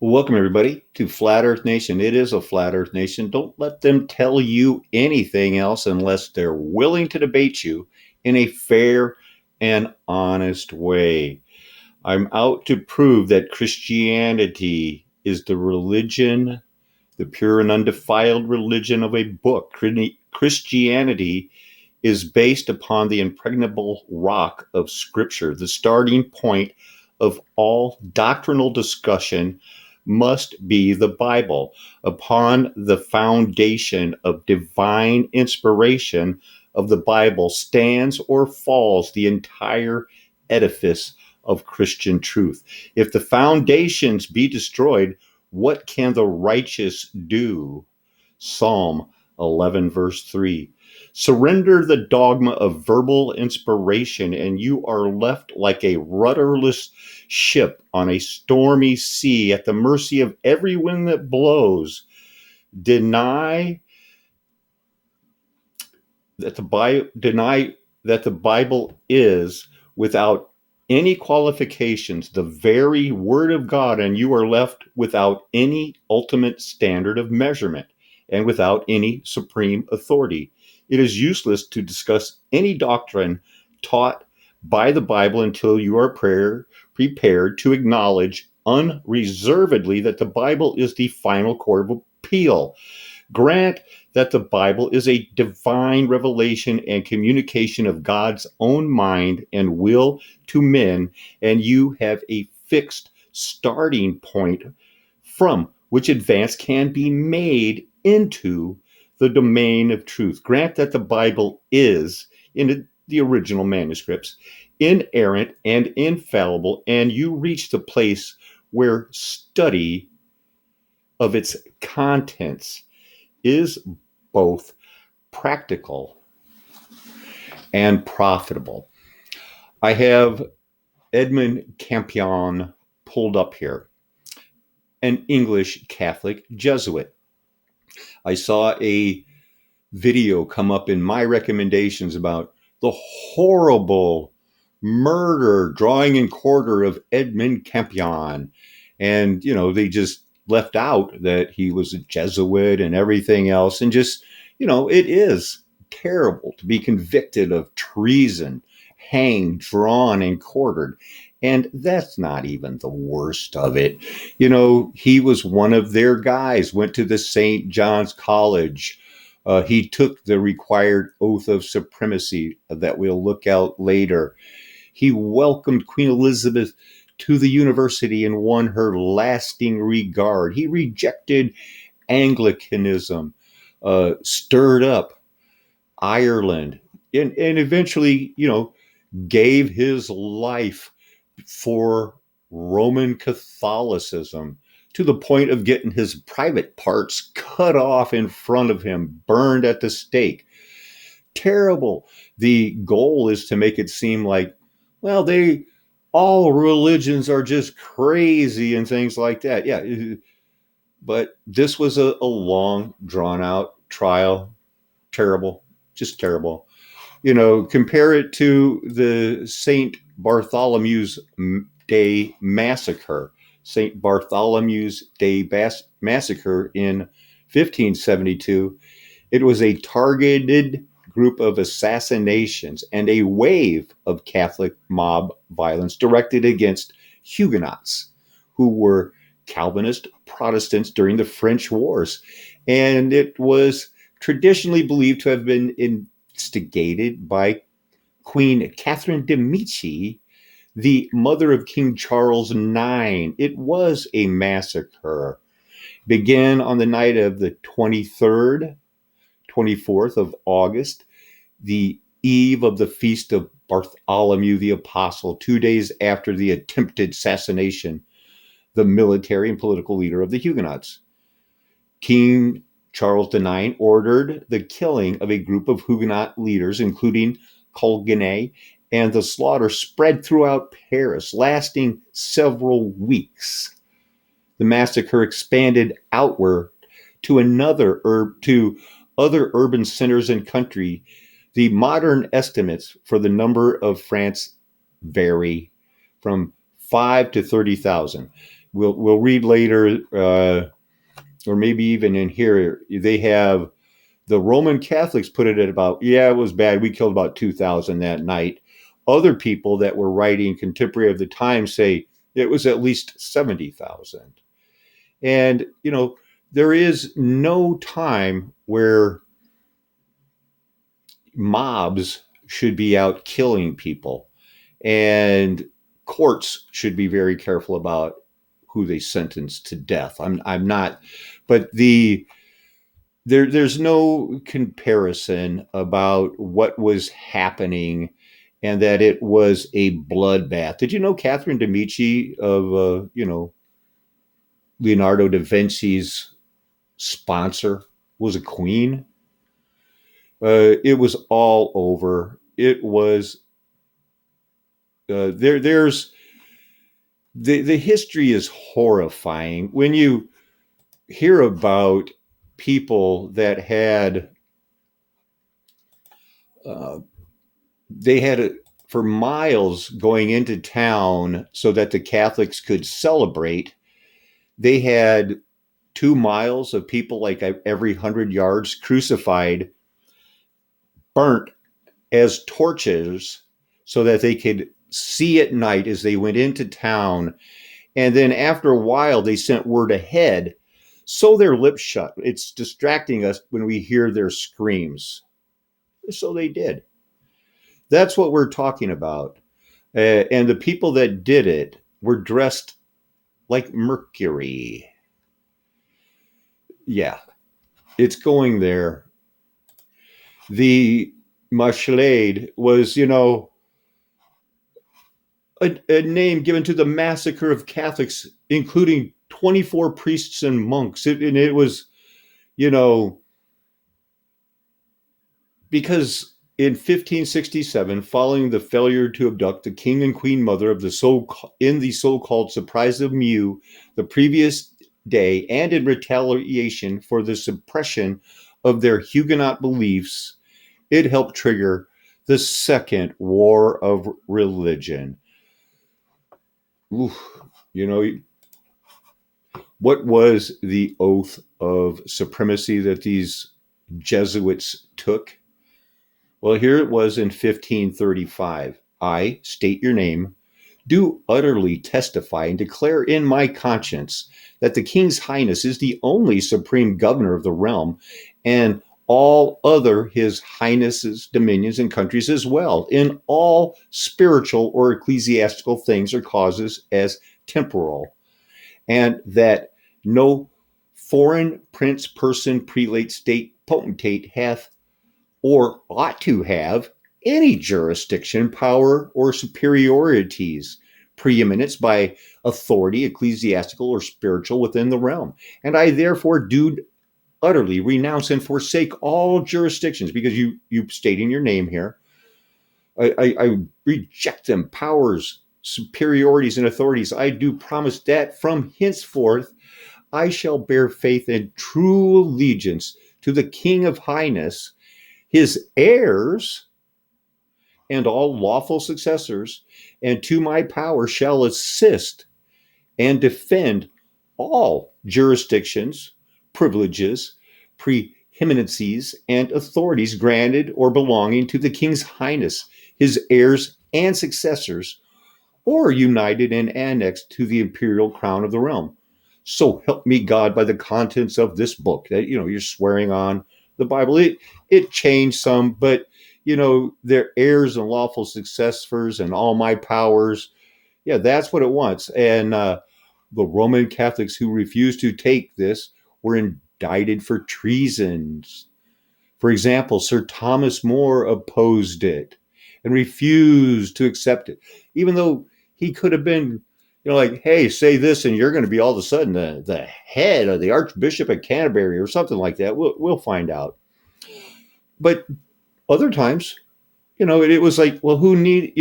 Welcome, everybody, to Flat Earth Nation. It is a Flat Earth Nation. Don't let them tell you anything else unless they're willing to debate you in a fair and honest way. I'm out to prove that Christianity is the religion, the pure and undefiled religion of a book. Christianity is based upon the impregnable rock of Scripture. The starting point of all doctrinal discussion must be the Bible. Upon the foundation of divine inspiration of the Bible stands or falls the entire edifice of Christian truth. If the foundations be destroyed, what can the righteous do? Psalm 11, verse 3. Surrender the dogma of verbal inspiration, and you are left like a rudderless ship on a stormy sea at the mercy of every wind that blows. Deny that the Bible is, without any qualifications, the very word of God, and you are left without any ultimate standard of measurement and without any supreme authority. It is useless to discuss any doctrine taught by the Bible until you are prepared to acknowledge unreservedly that the Bible is the final court of appeal. Grant that the Bible is a divine revelation and communication of God's own mind and will to men, and you have a fixed starting point from which advance can be made into the domain of truth. Grant that the Bible is, in the original manuscripts, inerrant and infallible, and you reach the place where study of its contents is both practical and profitable. I have Edmund Campion pulled up here, an English Catholic Jesuit. I saw a video come up in my recommendations about the horrible murder, drawing and quarter of Edmund Campion. And, they just left out that he was a Jesuit and everything else. And just, it is terrible to be convicted of treason, hanged, drawn, and quartered. And that's not even the worst of it. He was one of their guys, went to the St. John's College. He took the required oath of supremacy that we'll look at later. He welcomed Queen Elizabeth to the university and won her lasting regard. He rejected Anglicanism, stirred up Ireland, and eventually, gave his life for Roman Catholicism to the point of getting his private parts cut off in front of him, burned at the stake. Terrible. The goal is to make it seem like, well, all religions are just crazy and things like that. Yeah. But this was a long, drawn out trial. Terrible. Just terrible. Compare it to the St. Bartholomew's Day Massacre. St. Bartholomew's Day Massacre in 1572. It was a targeted group of assassinations and a wave of Catholic mob violence directed against Huguenots, who were Calvinist Protestants during the French Wars. And it was traditionally believed to have been instigated by Queen Catherine de' Medici, the mother of King Charles IX. It was a massacre. Began on the night of the 23rd, 24th of August, the eve of the feast of Bartholomew the Apostle, 2 days after the attempted assassination, the military and political leader of the Huguenots. King Charles IX ordered the killing of a group of Huguenot leaders, including Colgene, and the slaughter spread throughout Paris, lasting several weeks. The massacre expanded outward to other urban centers and country. The modern estimates for the number of France vary from 5 to 30,000. we'll read later, or maybe even in here, they have the Roman Catholics put it at about, yeah, it was bad. We killed about 2,000 that night. Other people that were writing contemporary of the time say it was at least 70,000. And, there is no time where mobs should be out killing people. And courts should be very careful about who they sentence to death. I'm not, but there's no comparison about what was happening and that it was a bloodbath. Did you know Catherine de Medici of Leonardo da Vinci's sponsor was a queen? It was all over. It was there's the history is horrifying when you hear about people that had they had a, for miles going into town so that the Catholics could celebrate. They had 2 miles of people like every 100 yards crucified, burnt as torches so that they could see at night as they went into town. And then after a while, they sent word ahead, sew their lips shut. It's distracting us when we hear their screams. So they did. That's what we're talking about. And the people that did it were dressed like Mercury. Yeah, it's going there. The Mashlade was, a name given to the massacre of Catholics, including 24 priests and monks. And it was, because in 1567, following the failure to abduct the king and queen mother of the so-called Surprise of Meaux the previous day, and in retaliation for the suppression of their Huguenot beliefs, it helped trigger the Second War of Religion. Oof, what was the oath of supremacy that these Jesuits took? Well, here it was in 1535. I state your name, do utterly testify and declare in my conscience that the King's Highness is the only supreme governor of the realm, and all other his highness's dominions and countries as well, in all spiritual or ecclesiastical things or causes as temporal, and that no foreign prince, person, prelate, state, potentate hath or ought to have any jurisdiction, power, or superiorities, preeminence by authority, ecclesiastical or spiritual, within the realm. And I therefore do utterly renounce and forsake all jurisdictions, because you stating your name here. I reject them, powers, superiorities, and authorities. I do promise that from henceforth I shall bear faith and true allegiance to the King of Highness, his heirs, and all lawful successors, and to my power shall assist and defend all jurisdictions, privileges, preeminencies, and authorities granted or belonging to the King's Highness, his heirs and successors, or united and annexed to the imperial crown of the realm. So help me God by the contents of this book. That, you're swearing on the Bible. It changed some, but their heirs and lawful successors and all my powers. Yeah, that's what it wants. And the Roman Catholics who refused to take this were indicted for treasons. For example, Sir Thomas More opposed it and refused to accept it, even though he could have been, like, hey, say this and you're going to be all of a sudden the head of the Archbishop of Canterbury or something like that. We'll find out. But other times, it was like, well, who need,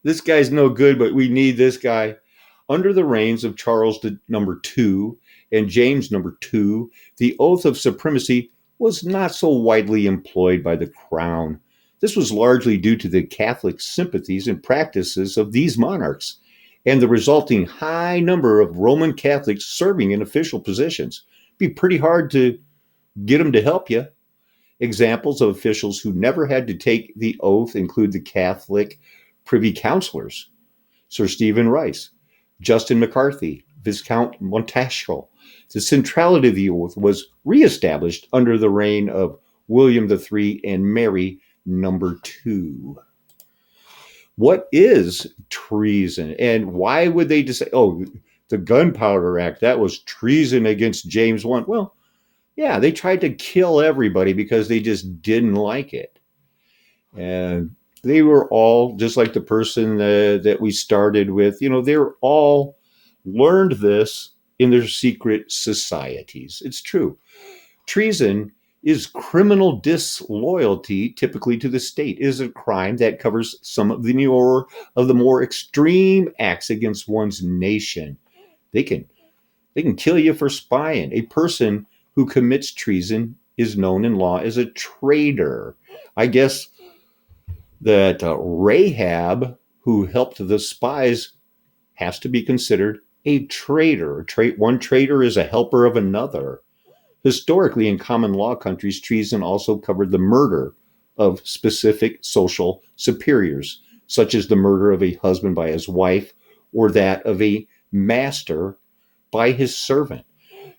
this guy's no good, but we need this guy. Under the reigns of Charles II and James II, the oath of supremacy was not so widely employed by the crown. This was largely due to the Catholic sympathies and practices of these monarchs, and the resulting high number of Roman Catholics serving in official positions. It'd be pretty hard to get them to help you. Examples of officials who never had to take the oath include the Catholic privy councillors, Sir Stephen Rice, Justin McCarthy, Viscount Montaschel. The centrality of the oath was reestablished under the reign of William III and Mary II. What is treason, and why would they just say, oh, the Gunpowder Act, that was treason against James I? Well, yeah, they tried to kill everybody because they just didn't like it. And they were all, just like the person that we started with, they were all learned this in their secret societies. It's true. Treason is criminal disloyalty, typically to the state. It is a crime that covers some of the more extreme acts against one's nation. They can kill you for spying. A person who commits treason is known in law as a traitor. I guess that Rahab, who helped the spies, has to be considered a traitor. One traitor is a helper of another. Historically, in common law countries, treason also covered the murder of specific social superiors, such as the murder of a husband by his wife or that of a master by his servant.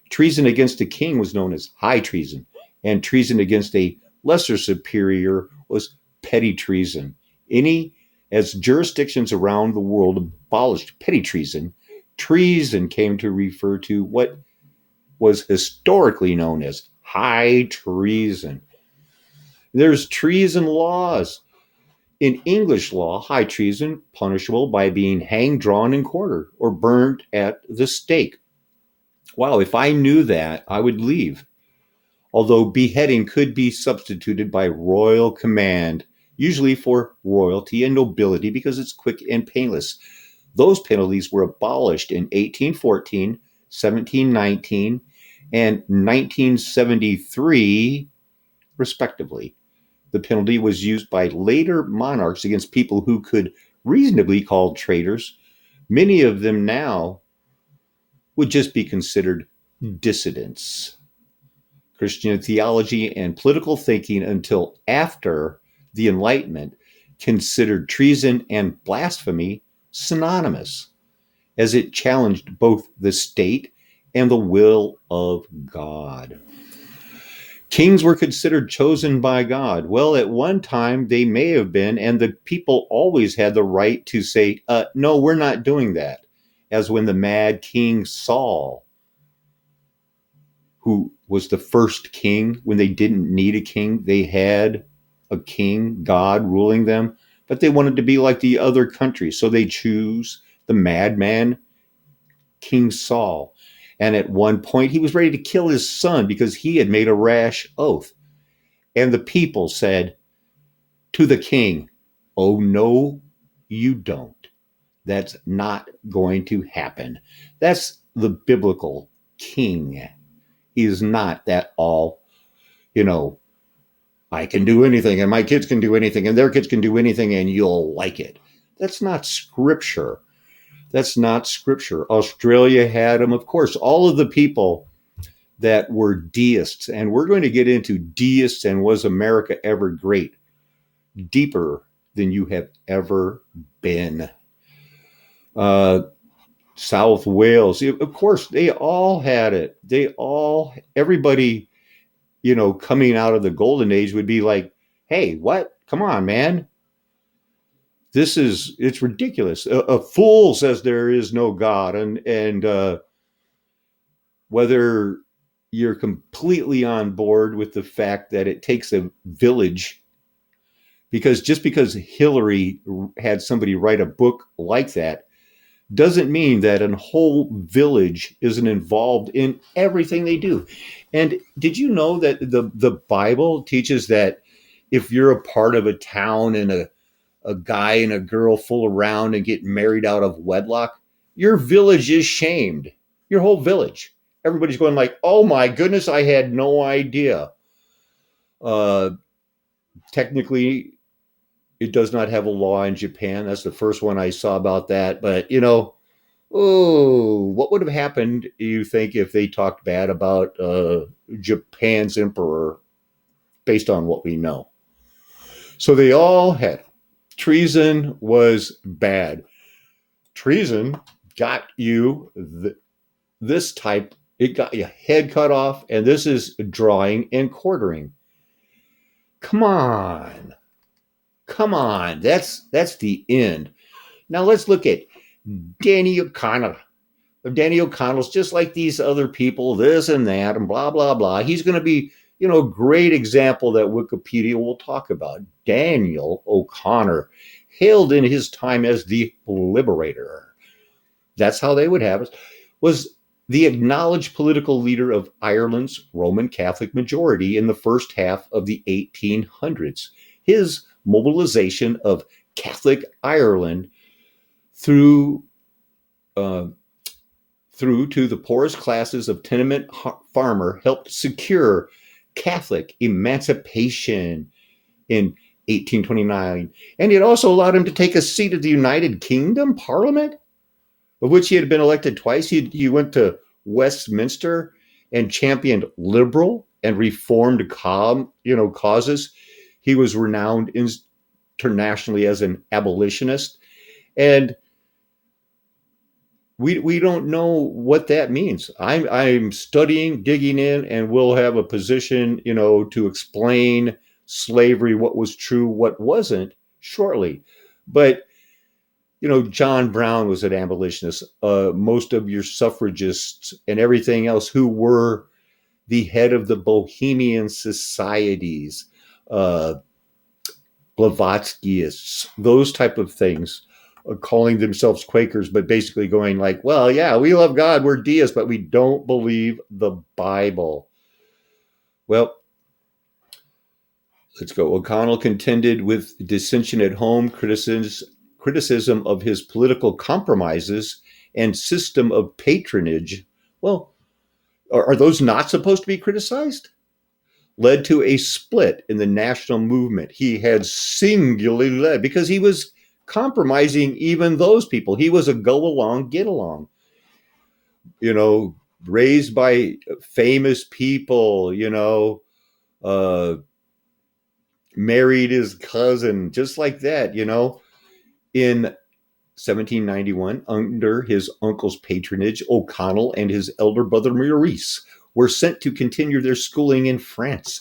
Treason against a king was known as high treason, and treason against a lesser superior was petty treason. As jurisdictions around the world abolished petty treason, treason came to refer to what was historically known as high treason. There's treason laws. In English law, high treason punishable by being hanged, drawn, and quartered, or burned at the stake. Wow, if I knew that, I would leave. Although beheading could be substituted by royal command, usually for royalty and nobility because it's quick and painless. Those penalties were abolished in 1814, 1719, and 1973, respectively. The penalty was used by later monarchs against people who could reasonably be called traitors. Many of them now would just be considered dissidents. Christian theology and political thinking until after the Enlightenment considered treason and blasphemy synonymous, as it challenged both the state and the will of God. Kings were considered chosen by God. Well, at one time they may have been, and the people always had the right to say, no, we're not doing that. As when the mad King Saul, who was the first king, when they didn't need a king, they had a king, God, ruling them, but they wanted to be like the other countries, so they choose the madman King Saul. And at one point, he was ready to kill his son because he had made a rash oath. And the people said to the king, oh, no, you don't. That's not going to happen. That's the biblical king. He is not that all, I can do anything and my kids can do anything and their kids can do anything and you'll like it. That's not scripture. That's not scripture. Australia had them. Of course, all of the people that were deists, and we're going to get into deists and was America ever great, deeper than you have ever been. South Wales, of course, they all had it. Everybody, coming out of the golden age would be like, hey, what? Come on, man. It's ridiculous. A fool says there is no God. And whether you're completely on board with the fact that it takes a village, because just because Hillary had somebody write a book like that doesn't mean that a whole village isn't involved in everything they do. And did you know that the Bible teaches that if you're a part of a town and a guy and a girl fool around and get married out of wedlock, your village is shamed. Your whole village. Everybody's going like, oh my goodness, I had no idea. Technically, it does not have a law in Japan. That's the first one I saw about that. But, Oh, what would have happened, you think, if they talked bad about Japan's emperor based on what we know? So they all had treason was bad. Treason got you this type, it got your head cut off, and this is drawing and quartering. Come on. Come on. That's the end. Now let's look at Danny O'Connell. Danny O'Connell's just like these other people, this and that, and blah, blah, blah. He's going to be, a great example that Wikipedia will talk about. Daniel O'Connor, hailed in his time as the liberator. That's how they would have it. Was the acknowledged political leader of Ireland's Roman Catholic majority in the first half of the 1800s. His mobilization of Catholic Ireland through to the poorest classes of tenement farmer helped secure Catholic emancipation in 1829. And it also allowed him to take a seat at the United Kingdom Parliament, of which he had been elected twice. He went to Westminster and championed liberal and reformed causes. He was renowned internationally as an abolitionist. And we don't know what that means. I'm studying, digging in, and we'll have a position, to explain slavery, what was true, what wasn't, shortly. But John Brown was an abolitionist. Most of your suffragists and everything else who were the head of the Bohemian societies, Blavatskyists, those type of things, calling themselves Quakers, but basically going like, well, yeah, we love God, we're deists, but we don't believe the Bible. Well, let's go. O'Connell contended with dissension at home, criticism of his political compromises, and system of patronage. Well, are those not supposed to be criticized? Led to a split in the national movement he had singularly led, because he was compromising even those people. He was a go along, get along, raised by famous people, married his cousin, just like that, In 1791, under his uncle's patronage, O'Connell and his elder brother Maurice were sent to continue their schooling in France.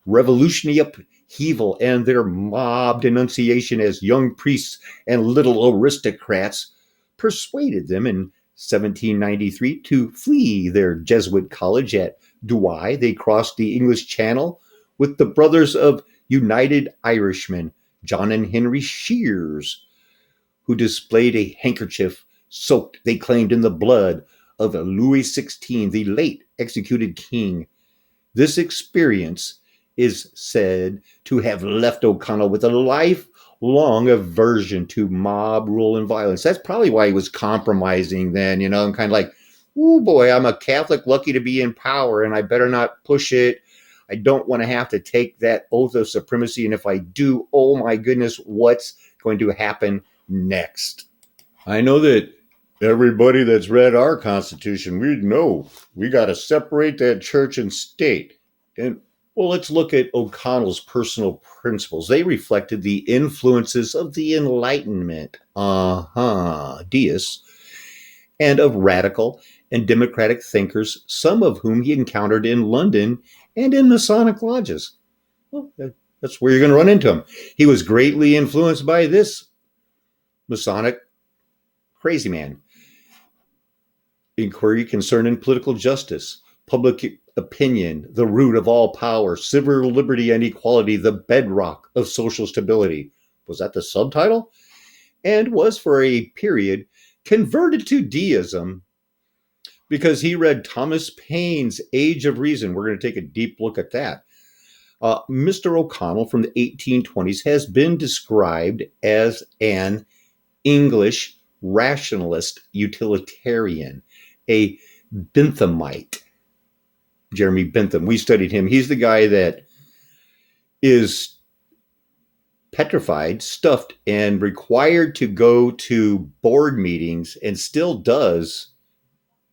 Revolutionary upheaval and their mob denunciation as young priests and little aristocrats persuaded them in 1793 to flee their Jesuit college at Douai. They crossed the English Channel with the brothers of United Irishmen, John and Henry Shears, who displayed a handkerchief soaked, they claimed, in the blood of Louis XVI, the late executed king. This experience is said to have left O'Connell with a lifelong aversion to mob rule and violence. That's probably why he was compromising then, and kind of like, oh boy, I'm a Catholic, lucky to be in power, and I better not push it. I don't want to have to take that oath of supremacy. And if I do, oh my goodness, what's going to happen next? I know that everybody that's read our Constitution, we know we got to separate that church and state. And well, let's look at O'Connell's personal principles. They reflected the influences of the Enlightenment, deists, and of radical and democratic thinkers, some of whom he encountered in London and in Masonic lodges. Well, that's where you're going to run into him. He was greatly influenced by this Masonic crazy man. Inquiry concerning political justice, public opinion, the root of all power, civil liberty and equality, the bedrock of social stability. Was that the subtitle? And was for a period converted to deism because he read Thomas Paine's Age of Reason. We're going to take a deep look at that. Mr. O'Connell from the 1820s has been described as an English rationalist utilitarian, a Benthamite. Jeremy Bentham, we studied him. He's the guy that is petrified, stuffed, and required to go to board meetings, and still does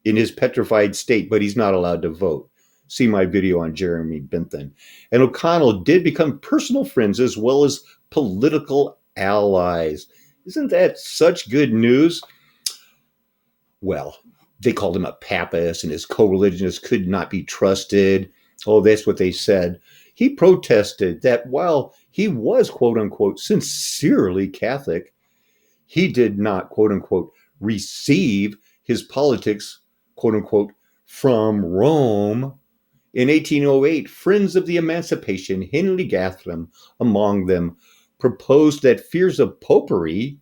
in his petrified state, but he's not allowed to vote. See my video on Jeremy Bentham. And O'Connell did become personal friends as well as political allies. Isn't that such good news? Well, they called him a papist and his co-religionists could not be trusted. Oh, that's what they said. He protested that while he was, quote unquote, sincerely Catholic, he did not, quote unquote, receive his politics, quote unquote, from Rome. In 1808, friends of the Emancipation, Henry Gatham among them, proposed that fears of popery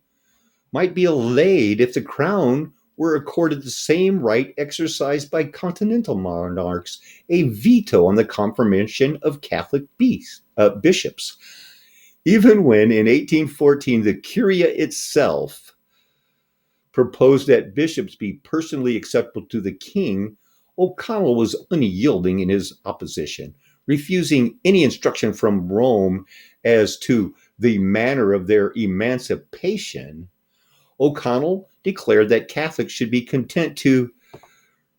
might be allayed if the crown were accorded the same right exercised by continental monarchs, a veto on the confirmation of Catholic bishops. Even when, in 1814, the Curia itself proposed that bishops be personally acceptable to the king, O'Connell was unyielding in his opposition, refusing any instruction from Rome as to the manner of their emancipation. O'Connell declared that Catholics should be content to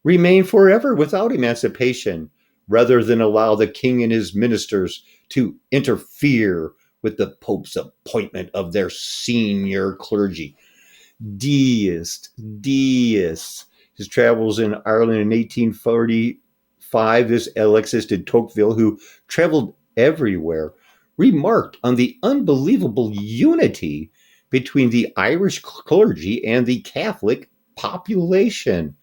remain forever without emancipation, rather than allow the king and his ministers to interfere with the Pope's appointment of their senior clergy. Deists. His travels in Ireland in 1845, this Alexis de Tocqueville, who traveled everywhere, remarked on the unbelievable unity between the Irish clergy and the Catholic population.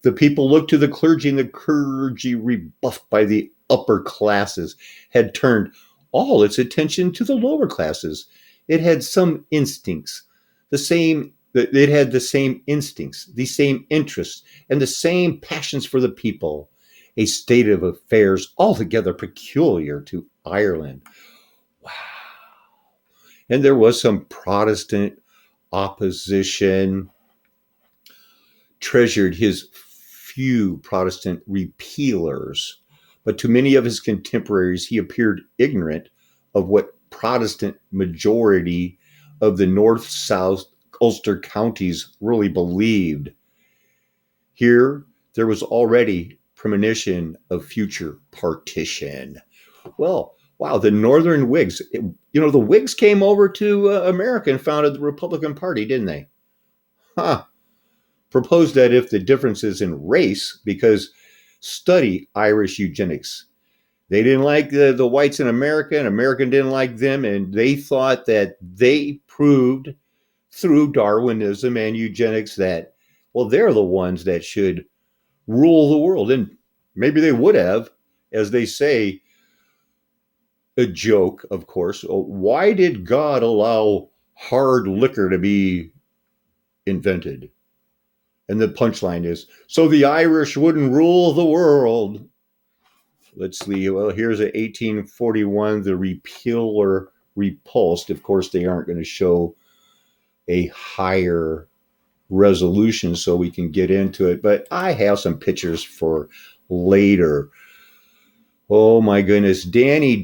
The people looked to the clergy, and the clergy, rebuffed by the upper classes, had turned all its attention to the lower classes. It had some instincts, the same instincts, the same interests, and the same passions for the people, a state of affairs altogether peculiar to Ireland. Wow. And there was some Protestant opposition, treasured his few Protestant repealers, but to many of his contemporaries, he appeared ignorant of what Protestant majority of the North-South Ulster counties really believed. Here, there was already premonition of future partition. Well, wow, the Northern Whigs, the Whigs came over to America and founded the Republican Party, didn't they? Proposed that if the differences in race, because study Irish eugenics. They didn't like the whites in America, and America didn't like them, and they thought that they proved through Darwinism and eugenics that, well, they're the ones that should rule the world. And maybe they would have, as they say, a joke, of course. Why did God allow hard liquor to be invented? And the punchline is, so the Irish wouldn't rule the world. Let's see. Well, here's a 1841, the repealer repulsed. Of course, they aren't going to show a higher resolution so we can get into it. But I have some pictures for later. Oh, my goodness. Danny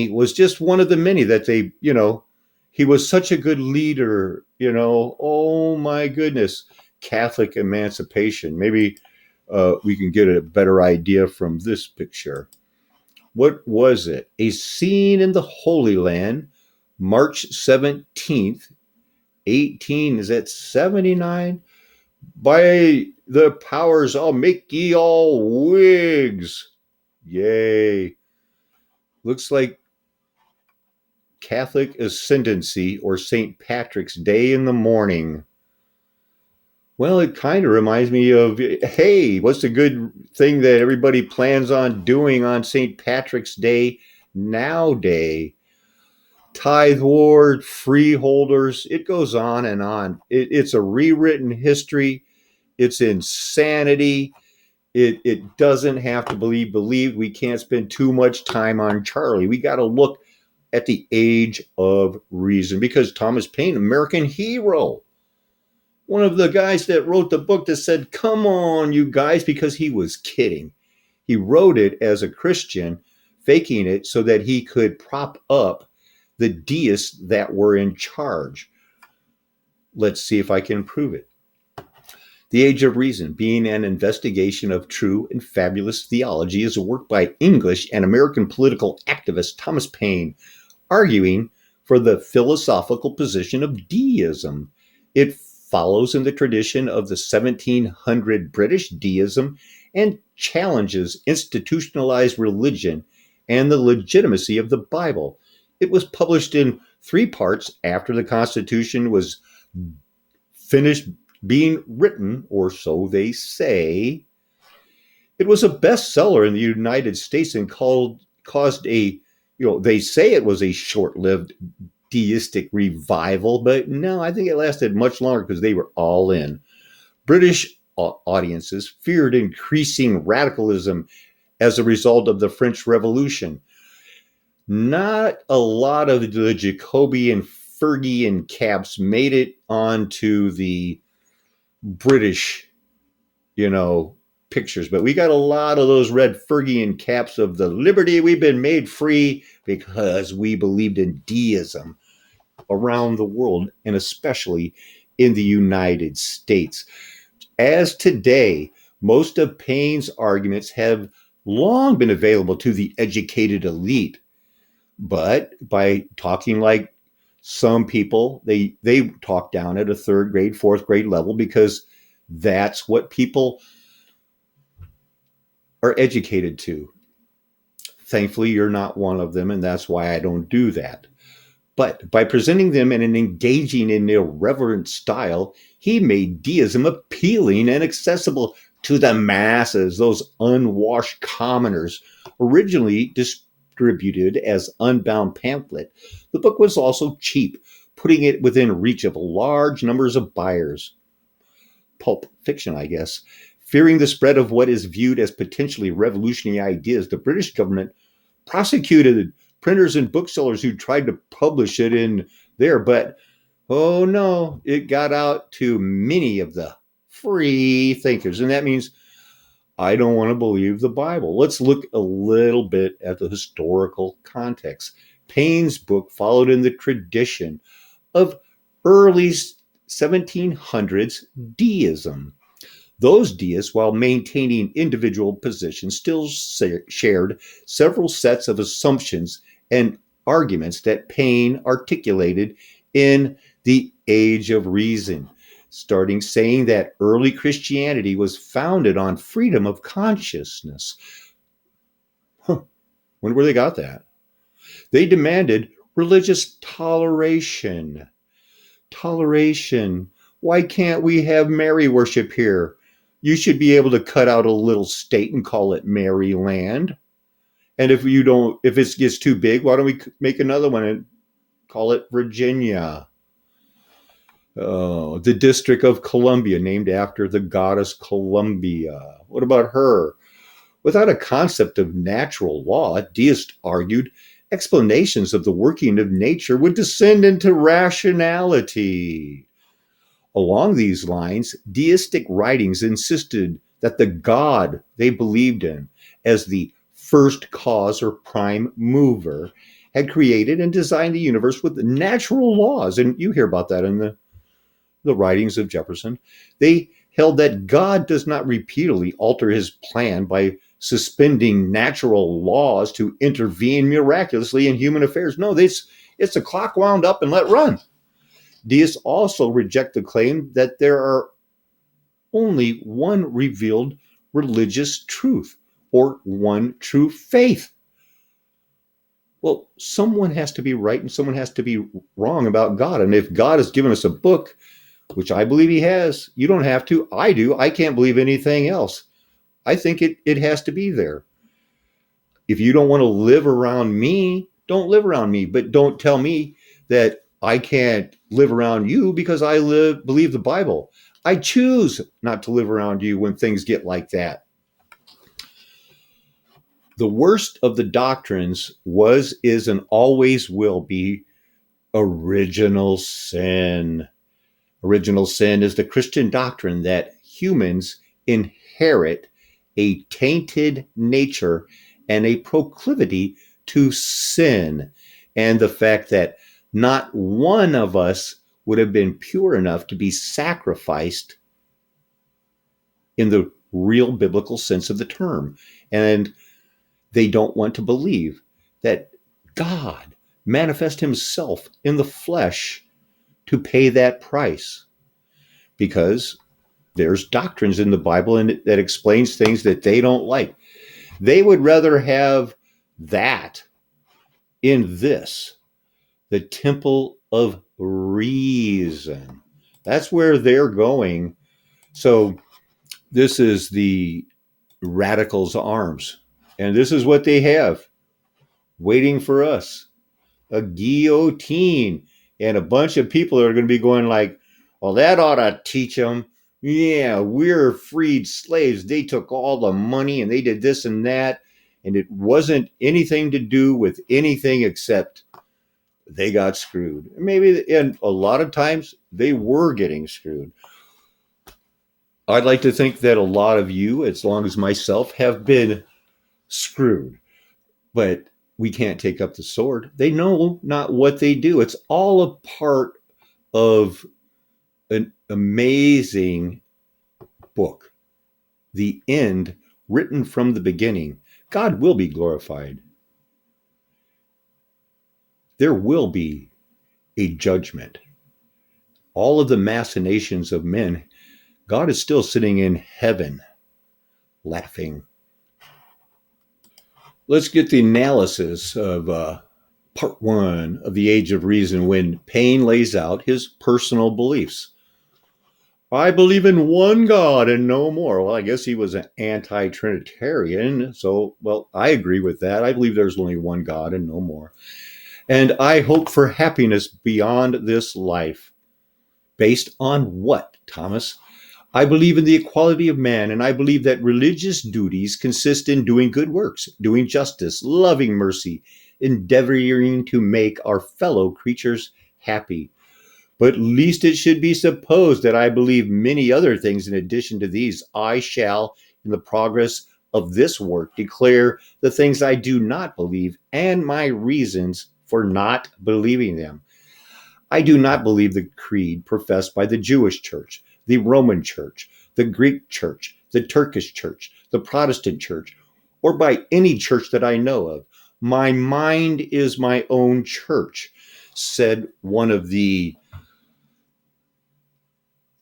was just one of the many that they, he was such a good leader, Oh, my goodness. Catholic emancipation. Maybe we can get a better idea from this picture. What was it? A scene in the Holy Land, March 17th, 79? By the powers, I'll make ye all Whigs. Yay. Looks like Catholic ascendancy or St. Patrick's Day in the morning. Well, it kind of reminds me of, hey, what's the good thing that everybody plans on doing on St. Patrick's Day nowadays? Tithe ward, freeholders, it goes on and on. It's a rewritten history. It's insanity. It doesn't have to be believed. We can't spend too much time on Charlie. We got to look at the age of reason, because Thomas Paine, American hero, one of the guys that wrote the book that said, come on, you guys, because he was kidding. He wrote it as a Christian, faking it so that he could prop up the deists that were in charge. Let's see if I can prove it. The Age of Reason, being an investigation of true and fabulous theology, is a work by English and American political activist Thomas Paine, arguing for the philosophical position of deism. It follows in the tradition of the 1700 British deism and challenges institutionalized religion and the legitimacy of the Bible. It was published in 3 parts after the Constitution was finished being written, or so they say. It was a bestseller in the United States and caused a, they say it was a short-lived deistic revival, but no, I think it lasted much longer because they were all in. British audiences feared increasing radicalism as a result of the French Revolution. Not a lot of the Jacobean, Fergian camps made it onto the British, pictures, but we got a lot of those red Fergian caps of the liberty. We've been made free because we believed in deism around the world, and especially in the United States. As today, most of Paine's arguments have long been available to the educated elite, but by talking like some people, they talk down at a 3rd grade, 4th grade level because that's what people are educated to. Thankfully, you're not one of them, and that's why I don't do that. But by presenting them in an engaging and irreverent style, he made deism appealing and accessible to the masses, those unwashed commoners. Originally distributed as unbound pamphlet, the book was also cheap, putting it within reach of large numbers of buyers. Pulp fiction, I guess. Fearing the spread of what is viewed as potentially revolutionary ideas, the British government prosecuted printers and booksellers who tried to publish it in there, but oh no, it got out to many of the free thinkers, and that means I don't want to believe the Bible. Let's look a little bit at the historical context. Paine's book followed in the tradition of early 1700s deism. Those deists, while maintaining individual positions, still shared several sets of assumptions and arguments that Paine articulated in The Age of Reason, starting saying that early Christianity was founded on freedom of consciousness. Wonder where they got that. They demanded religious toleration. Toleration. Why can't we have Mary worship here? You should be able to cut out a little state and call it Maryland. And if it gets too big, why don't we make another one and call it Virginia? Oh, the District of Columbia, named after the goddess Columbia. What about her? Without a concept of natural law, deists argued explanations of the working of nature would descend into rationality. Along these lines, deistic writings insisted that the God they believed in as the first cause or prime mover had created and designed the universe with natural laws. And you hear about that in the writings of Jefferson. They held that God does not repeatedly alter his plan by suspending natural laws to intervene miraculously in human affairs. No, it's a clock wound up and let run. Deists also reject the claim that there are only one revealed religious truth or one true faith. Well, someone has to be right and someone has to be wrong about God. And if God has given us a book, which I believe he has, you don't have to. I do. I can't believe anything else. I think it has to be there. If you don't want to live around me, don't live around me. But don't tell me that I can't live around you because I believe the Bible. I choose not to live around you when things get like that. The worst of the doctrines was, is, and always will be original sin. Original sin is the Christian doctrine that humans inherit a tainted nature and a proclivity to sin. and the fact that not one of us would have been pure enough to be sacrificed in the real biblical sense of the term. And they don't want to believe that God manifest himself in the flesh to pay that price, because there's doctrines in the Bible and that explains things that they don't like. They would rather have that in this, the temple of reason. That's where they're going. So this is the radicals' arms. And this is what they have waiting for us, a guillotine. And a bunch of people are going to be going like, well, that ought to teach them. Yeah, we're freed slaves. They took all the money and they did this and that. And it wasn't anything to do with anything except they got screwed. Maybe, and a lot of times they were getting screwed. I'd like to think that a lot of you, as long as myself, have been screwed. But we can't take up the sword. They know not what they do. It's all a part of an amazing book. The end, written from the beginning. God will be glorified. There will be a judgment. All of the machinations of men, God is still sitting in heaven, laughing. Let's get the analysis of part 1 of The Age of Reason, when Paine lays out his personal beliefs. I believe in one God and no more. Well, I guess he was an anti-Trinitarian. So, well, I agree with that. I believe there's only one God and no more. And I hope for happiness beyond this life. Based on what, Thomas? I believe in the equality of man, and I believe that religious duties consist in doing good works, doing justice, loving mercy, endeavoring to make our fellow creatures happy. But least it should be supposed that I believe many other things in addition to these. I shall, in the progress of this work, declare the things I do not believe and my reasons for not believing them. I do not believe the creed professed by the Jewish church, the Roman church, the Greek church, the Turkish church, the Protestant church, or by any church that I know of. My mind is my own church, said one of the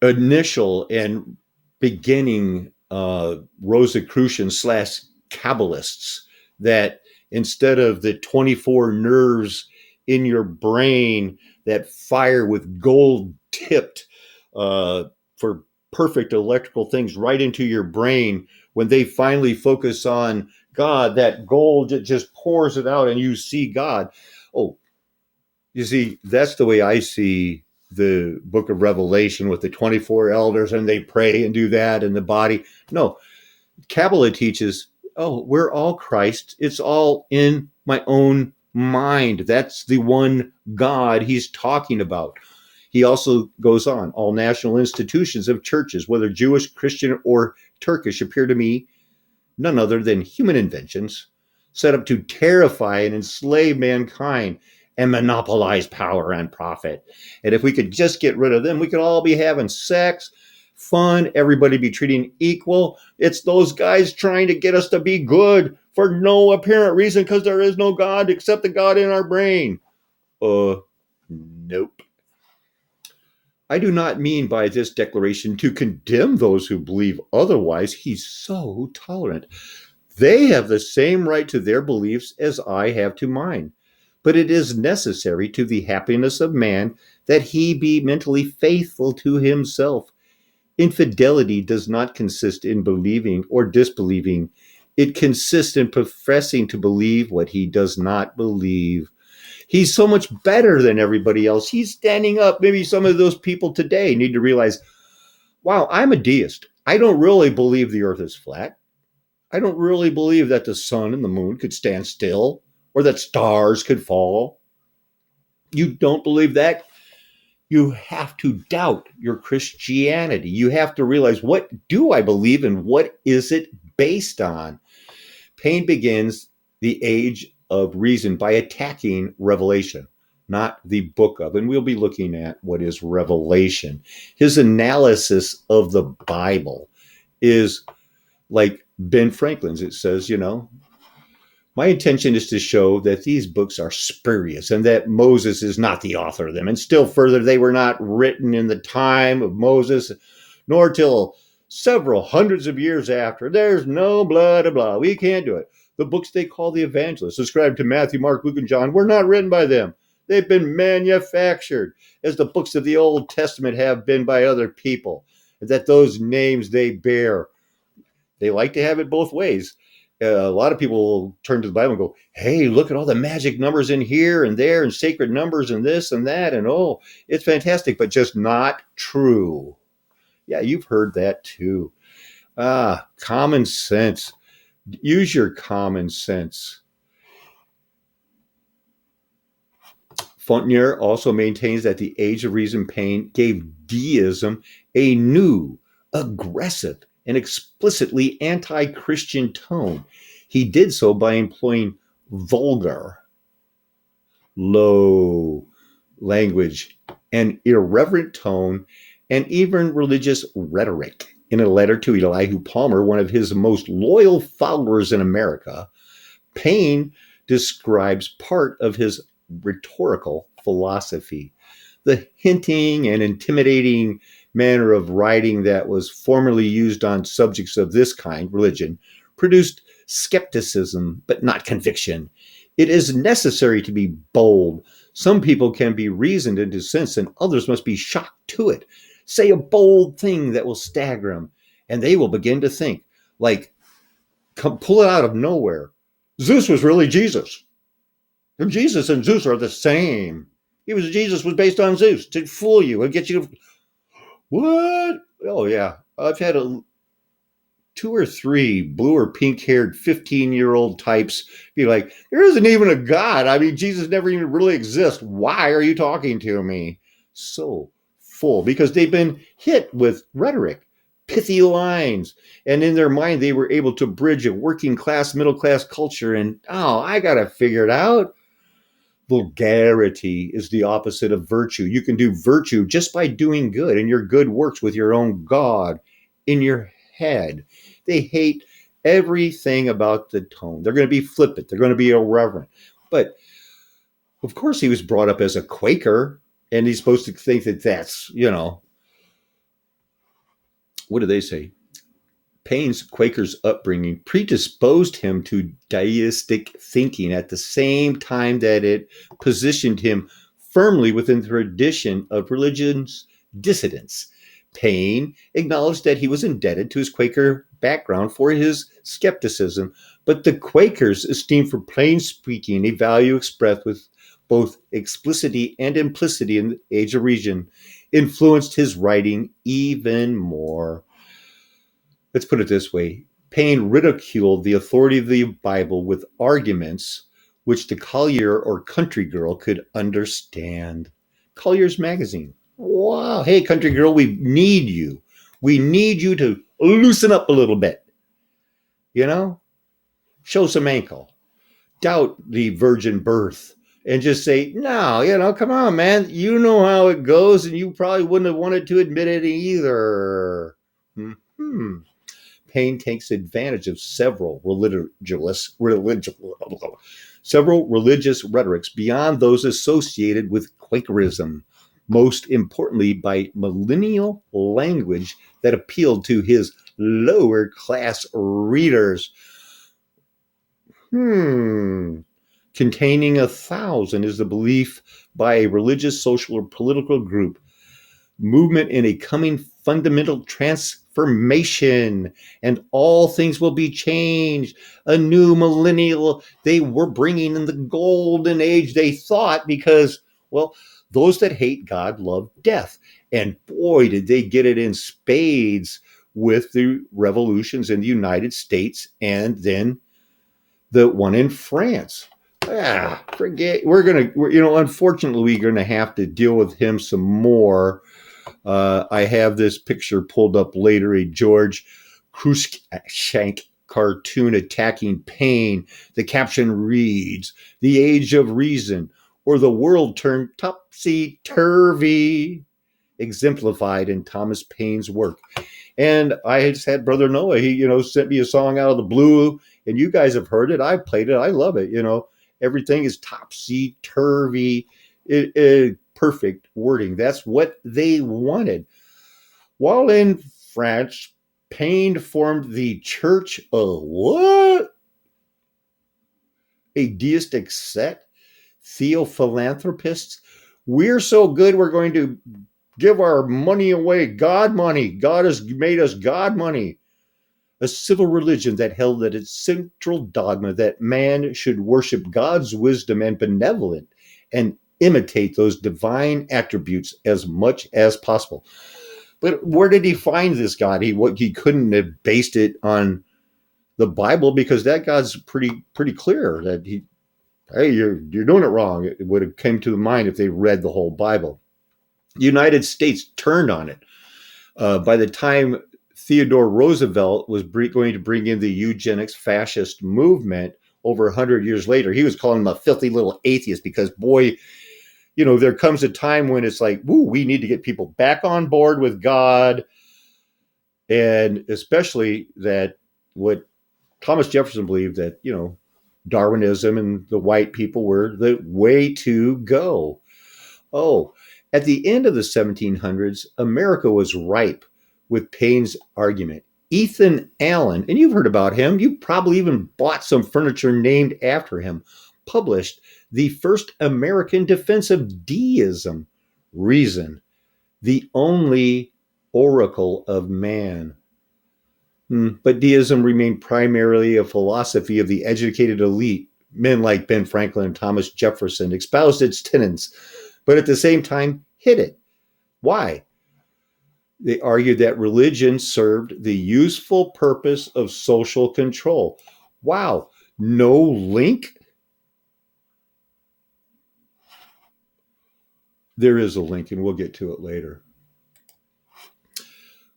initial and beginning Rosicrucian / Kabbalists, that instead of the 24 nerves in your brain that fire with gold tipped for perfect electrical things right into your brain, when they finally focus on God, that gold just pours it out and you see God. Oh, you see, that's the way I see the book of Revelation with the 24 elders, and they pray and do that in the body. No, Kabbalah teaches, oh, we're all Christ. It's all in my own mind. That's the one God he's talking about. He also goes on, all national institutions of churches, whether Jewish, Christian, or Turkish, appear to me none other than human inventions set up to terrify and enslave mankind and monopolize power and profit. And if we could just get rid of them, we could all be having sex, fun, everybody be treating equal. It's those guys trying to get us to be good for no apparent reason, because there is no God except the God in our brain. Nope. I do not mean by this declaration to condemn those who believe otherwise. He's so tolerant. They have the same right to their beliefs as I have to mine. But it is necessary to the happiness of man that he be mentally faithful to himself. Infidelity does not consist in believing or disbelieving. It consists in professing to believe what he does not believe. He's so much better than everybody else. He's standing up. Maybe some of those people today need to realize, wow, I'm a deist. I don't really believe the earth is flat. I don't really believe that the sun and the moon could stand still or that stars could fall. You don't believe that? You have to doubt your Christianity. You have to realize, what do I believe and what is it based on? Paine begins The Age of reason by attacking Revelation, not the book of. And we'll be looking at what is Revelation. His analysis of the Bible is like Ben Franklin's. It says, my intention is to show that these books are spurious and that Moses is not the author of them. And still further, they were not written in the time of Moses, nor till several hundreds of years after. There's no blah, blah, blah. We can't do it. The books they call the evangelists, ascribed to Matthew, Mark, Luke, and John, were not written by them. They've been manufactured, as the books of the Old Testament have been by other people, and that those names they bear. They like to have it both ways. A lot of people will turn to the Bible and go, hey, look at all the magic numbers in here and there and sacred numbers and this and that. And oh, it's fantastic, but just not true. Yeah, you've heard that too. Common sense. Use your common sense. Fontanier also maintains that the Age of Reason Paine gave deism a new, aggressive, and explicitly anti-Christian tone. He did so by employing vulgar, low language, an irreverent tone, and even religious rhetoric. In a letter to Elihu Palmer, one of his most loyal followers in America, Paine describes part of his rhetorical philosophy. The hinting and intimidating manner of writing that was formerly used on subjects of this kind, religion, produced skepticism, but not conviction. It is necessary to be bold. Some people can be reasoned into sense, and others must be shocked to it. Say a bold thing that will stagger them, and they will begin to think, like, pull it out of nowhere. Zeus was really Jesus. And Jesus and Zeus are the same. Jesus was based on Zeus to fool you and get you to... What? Oh, yeah. I've had 2 or 3 blue or pink-haired 15-year-old types be like, there isn't even a God. I mean, Jesus never even really exists. Why are you talking to me? So full, because they've been hit with rhetoric, pithy lines, and in their mind, they were able to bridge a working class, middle class culture. And, I got to figure it out. Vulgarity is the opposite of virtue. You can do virtue just by doing good, and your good works with your own God in your head. They hate everything about the tone. They're going to be flippant. They're going to be irreverent. But of course, he was brought up as a Quaker, and he's supposed to think that that's, what do they say? Paine's Quaker's upbringing predisposed him to deistic thinking at the same time that it positioned him firmly within the tradition of religion's dissidents. Paine acknowledged that he was indebted to his Quaker background for his skepticism, but the Quakers esteemed for plain speaking a value expressed with both explicitity and implicity in the Age of Reason, influenced his writing even more. Let's put it this way. Paine ridiculed the authority of the Bible with arguments which the Collier or Country Girl could understand. Collier's magazine. Wow. Hey, Country Girl, we need you. We need you to loosen up a little bit. Show some ankle. Doubt the virgin birth. And just say, no, come on, man. You know how it goes, and you probably wouldn't have wanted to admit it either. Paine takes advantage of several religious rhetorics beyond those associated with Quakerism, most importantly by millennial language that appealed to his lower class readers. Containing 1,000 is the belief by a religious, social, or political group, movement in a coming fundamental transformation, and all things will be changed. A new millennial, they were bringing in the golden age, they thought, because, those that hate God love death. And boy, did they get it in spades with the revolutions in the United States and then the one in France. Unfortunately, we're going to have to deal with him some more. I have this picture pulled up later, a George Cruikshank cartoon attacking pain. The caption reads, "The Age of Reason," or "The World Turned Topsy-Turvy," exemplified in Thomas Paine's work. And I just had Brother Noah, he, sent me a song out of the blue, and you guys have heard it. I played it. I love it. Everything is topsy-turvy. Perfect wording. That's what they wanted. While in France, Paine formed the Church of what? A deistic sect? Theophilanthropists? We're so good, we're going to give our money away. God money. God has made us God money. A civil religion that held that its central dogma that man should worship God's wisdom and benevolence and imitate those divine attributes as much as possible. But where did he find this God? He couldn't have based it on the Bible, because that God's pretty clear that hey, you're doing it wrong. It would have come to mind if they read the whole Bible. The United States turned on it. By the time Theodore Roosevelt was going to bring in the eugenics fascist movement over 100 years later, he was calling them a filthy little atheist because, boy, there comes a time when it's like, woo, we need to get people back on board with God. And especially that what Thomas Jefferson believed, that, Darwinism and the white people were the way to go. Oh, at the end of the 1700s, America was ripe with Paine's argument. Ethan Allen, and you've heard about him, you probably even bought some furniture named after him, published the first American defense of deism, Reason, the only oracle of man. But deism remained primarily a philosophy of the educated elite. Men like Ben Franklin and Thomas Jefferson espoused its tenets, but at the same time hid it. Why? They argued that religion served the useful purpose of social control. Wow, no link? There is a link, and we'll get to it later.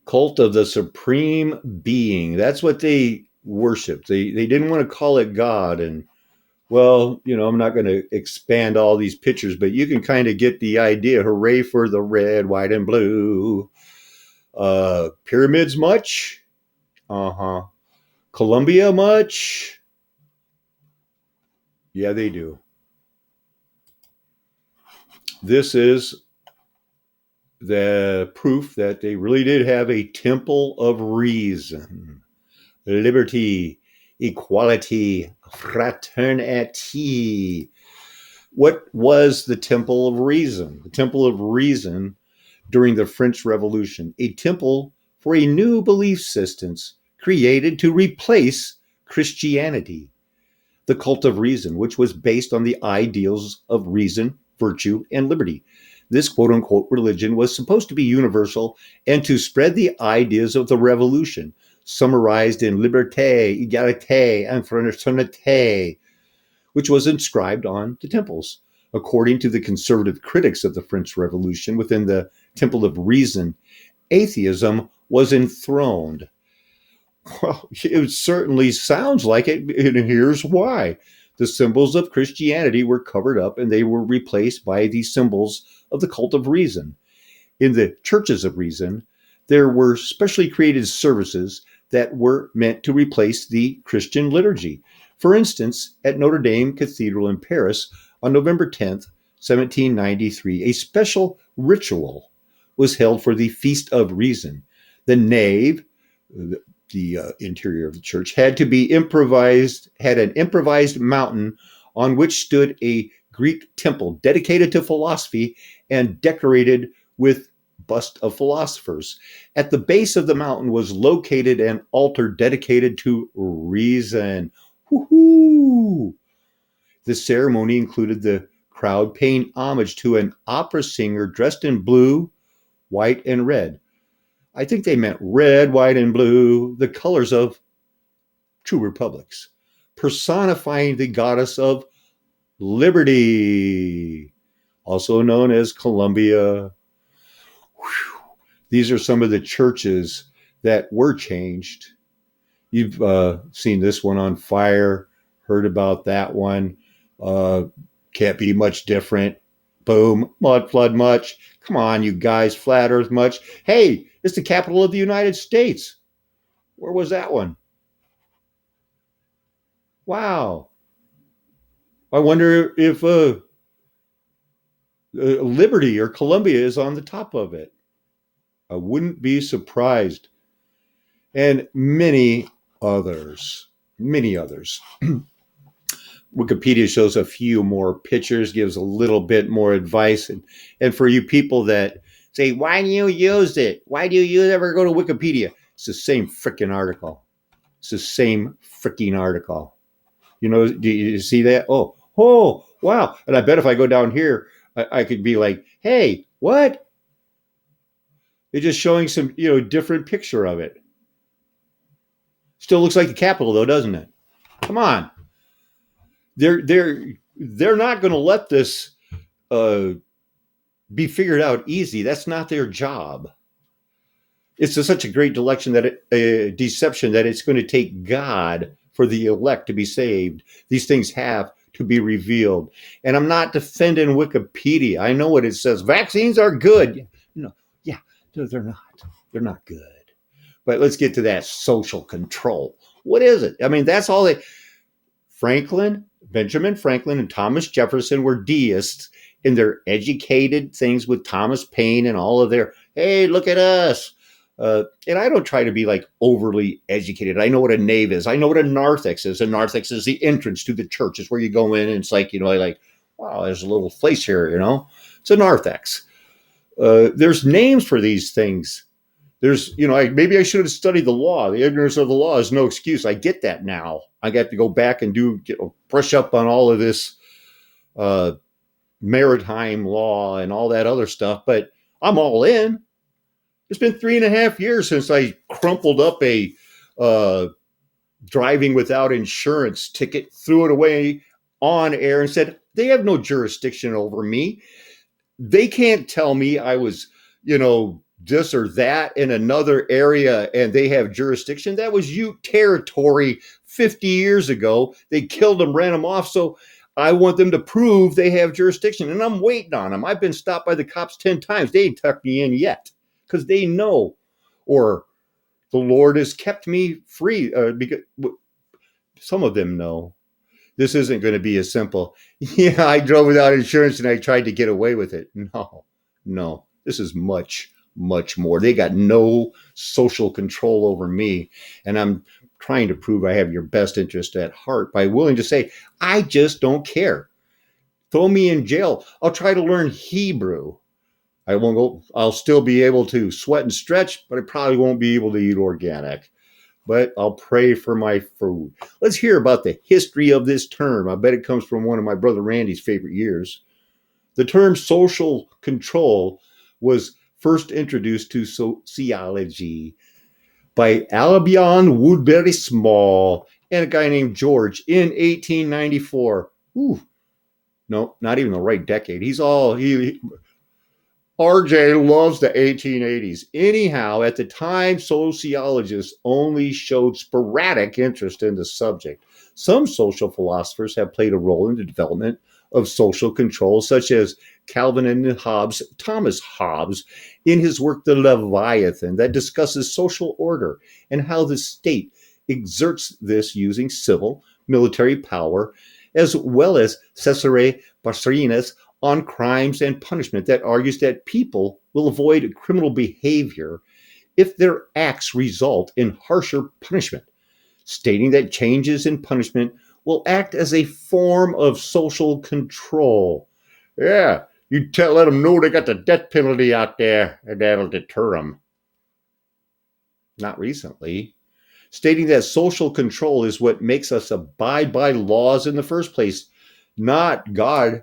Cult of the Supreme Being. That's what they worshiped. They didn't want to call it God. And, well, I'm not going to expand all these pictures, but you can kind of get the idea. Hooray for the red, white, and blue. Pyramids much? Uh-huh. Columbia much? Yeah, they do. This is the proof that they really did have a temple of reason. Liberty, equality, fraternity. What was the Temple of Reason? The Temple of Reason during the French Revolution, a temple for a new belief system created to replace Christianity. The cult of reason, which was based on the ideals of reason, virtue, and liberty. This quote-unquote religion was supposed to be universal and to spread the ideas of the revolution, summarized in liberté, égalité, and fraternité, which was inscribed on the temples. According to the conservative critics of the French Revolution, within the Temple of Reason, atheism was enthroned. Well, it certainly sounds like it, and here's why. The symbols of Christianity were covered up and they were replaced by the symbols of the cult of reason. In the churches of reason, there were specially created services that were meant to replace the Christian liturgy. For instance, at Notre Dame Cathedral in Paris on November 10th, 1793, a special ritual was held for the Feast of Reason. The nave, the interior of the church, had an improvised mountain on which stood a Greek temple dedicated to philosophy and decorated with busts of philosophers. At the base of the mountain was located an altar dedicated to reason. Woo-hoo! The ceremony included the crowd paying homage to an opera singer dressed in blue, white, and red. I think they meant red, white, and blue, the colors of true republics, personifying the goddess of liberty, also known as Columbia. Whew. These are some of the churches that were changed. You've seen this one on fire, heard about that one. Uh, can't be much different. Boom, mud flood much. Come on, you guys, flat earth much. Hey, it's the capital of the United States. Where was that one? Wow. I wonder if Liberty or Columbia is on the top of it. I wouldn't be surprised. And many others. Many others. Wikipedia shows a few more pictures, gives a little bit more advice. And for you people that say, why do you use it? Why do you ever go to Wikipedia? It's the same freaking article. It's the same freaking article. You know, do you see that? Oh, wow. And I bet if I go down here, I could be like, hey, what? It's just showing some, different picture of it. Still looks like the Capitol, though, doesn't it? Come on. They're not going to let this be figured out easy. That's not their job. It's such a great deception that it's going to take God for the elect to be saved. These things have to be revealed. And I'm not defending Wikipedia. I know what it says. Vaccines are good. No, yeah, they're not. They're not good. But let's get to that social control. What is it? I mean, that's all they. Benjamin Franklin, and Thomas Jefferson were deists in their educated things with Thomas Paine and all of their, hey, look at us. And I don't try to be like overly educated. I know what a nave is. I know what a narthex is. A narthex is the entrance to the church. It's where you go in and it's like, wow, there's a little place here, It's a narthex. There's names for these things. There's, maybe I should have studied the law. The ignorance of the law is no excuse. I get that now. I got to go back and brush up on all of this maritime law and all that other stuff. But I'm all in. It's been 3.5 years since I crumpled up a driving without insurance ticket, threw it away on air and said, they have no jurisdiction over me. They can't tell me I was, this or that in another area and they have jurisdiction. That was Ute territory 50 years ago. They killed them, ran them off. So I want them to prove they have jurisdiction. And I'm waiting on them. I've been stopped by the cops 10 times. They ain't tucked me in yet because they know, or the Lord has kept me free because some of them know. This isn't going to be as simple. Yeah, I drove without insurance and I tried to get away with it. No, this is much more. They got no social control over me. And I'm trying to prove I have your best interest at heart by willing to say, I just don't care. Throw me in jail. I'll try to learn Hebrew. I'll still be able to sweat and stretch, but I probably won't be able to eat organic. But I'll pray for my food. Let's hear about the history of this term. I bet it comes from one of my brother Randy's favorite years. The term social control was first introduced to sociology by Albion Woodbury Small and a guy named George in 1894. Ooh, no, not even the right decade. RJ loves the 1880s. Anyhow, at the time, sociologists only showed sporadic interest in the subject. Some social philosophers have played a role in the development of social control, such as Calvin and Hobbes, Thomas Hobbes, in his work The Leviathan, that discusses social order and how the state exerts this using civil, military power, as well as Cesare Basarina's on crimes and punishment that argues that people will avoid criminal behavior if their acts result in harsher punishment, stating that changes in punishment will act as a form of social control. Yeah, let them know they got the death penalty out there, and that'll deter them. Not recently. Stating that social control is what makes us abide by laws in the first place, not God.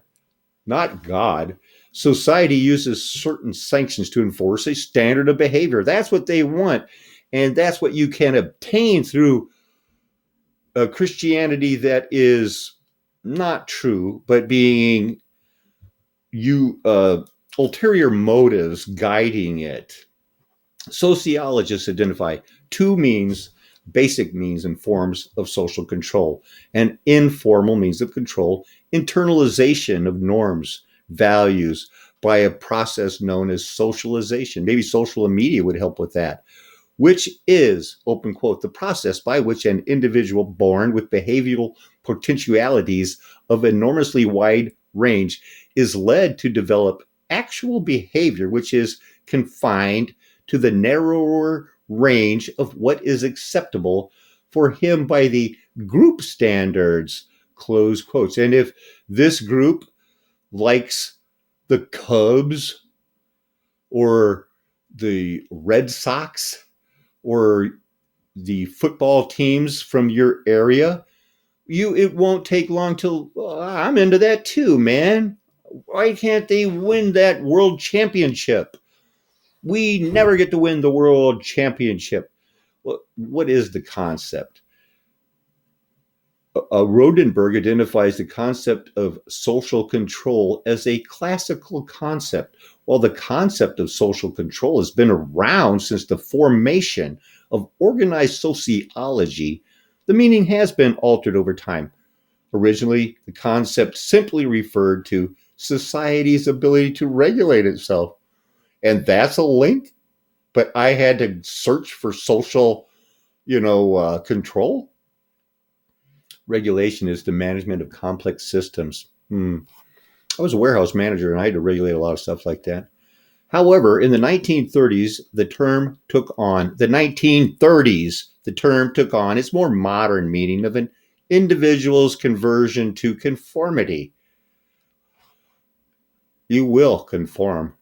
Not God. Society uses certain sanctions to enforce a standard of behavior. That's what they want. And that's what you can obtain through a Christianity that is not true, but being ulterior motives guiding it. Sociologists identify two means basic means and forms of social control, and informal means of control, internalization of norms, values by a process known as socialization. Maybe social media would help with that, which is, open quote, the process by which an individual born with behavioral potentialities of enormously wide range is led to develop actual behavior which is confined to the narrower range of what is acceptable for him by the group standards, close quotes. And if this group likes the Cubs or the Red Sox or the football teams from your area, it won't take long till I'm into that too, man. Why can't they win that world championship? We never get to win the world championship. What is the concept? Rodenberg identifies the concept of social control as a classical concept. While the concept of social control has been around since the formation of organized sociology, the meaning has been altered over time. Originally, the concept simply referred to society's ability to regulate itself. And that's a link, but I had to search for social, control. Regulation is the management of complex systems. I was a warehouse manager and I had to regulate a lot of stuff like that. However, in the 1930s, the term took on its more modern meaning of an individual's conversion to conformity. You will conform.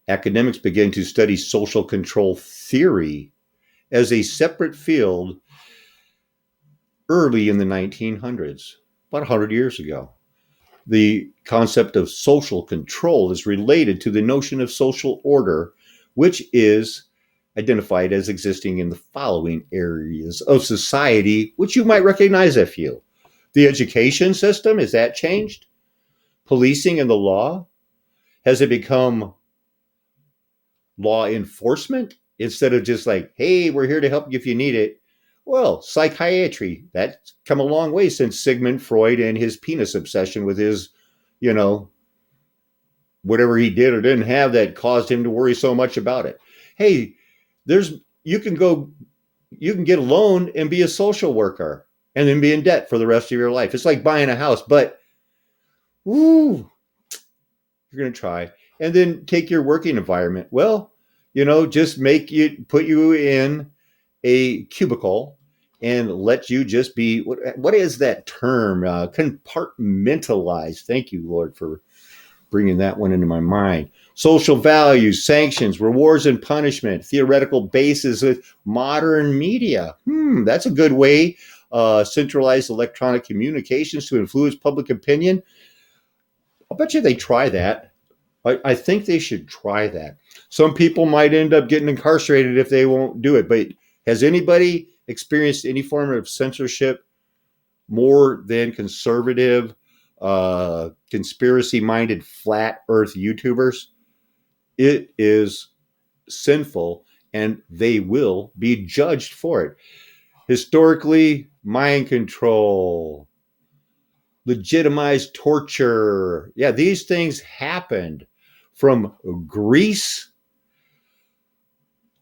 Academics began to study social control theory as a separate field early in the 1900s, about 100 years ago. The concept of social control is related to the notion of social order, which is identified as existing in the following areas of society, which you might recognize a few. The education system, is that changed? Policing and the law? Has it become law enforcement instead of just like, hey, we're here to help you if you need it? Well, psychiatry, that's come a long way since Sigmund Freud and his penis obsession with his, whatever he did or didn't have that caused him to worry so much about it. Hey, you can get a loan and be a social worker and then be in debt for the rest of your life. It's like buying a house, but you're going to try. And then take your working environment. Well, just put you in a cubicle and let you just be, what is that term? Compartmentalized. Thank you, Lord, for bringing that one into my mind. Social values, sanctions, rewards and punishment, theoretical basis with modern media. That's a good way. Centralized electronic communications to influence public opinion. I'll bet you they try that. I think they should try that. Some people might end up getting incarcerated if they won't do it, but has anybody experienced any form of censorship more than conservative, conspiracy-minded, flat earth YouTubers? It is sinful, and they will be judged for it. Historically, mind control, legitimized torture. Yeah, these things happened from Greece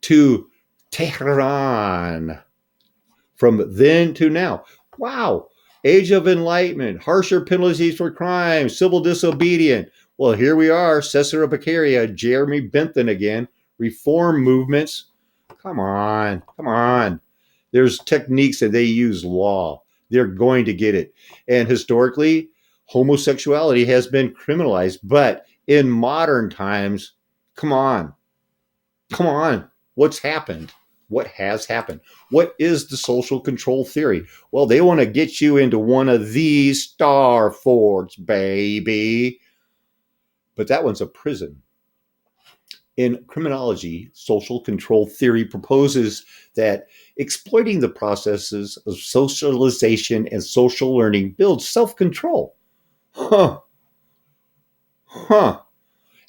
to Tehran, from then to now. Wow. Age of Enlightenment, harsher penalties for crime, civil disobedience. Well, here we are, Cesare Beccaria, Jeremy Bentham again, reform movements. Come on. There's techniques that they use law. They're going to get it. And historically, homosexuality has been criminalized. But in modern times, come on. What's happened? What has happened? What is the social control theory? Well, they want to get you into one of these star forts, baby. But that one's a prison. In criminology, social control theory proposes that exploiting the processes of socialization and social learning builds self-control.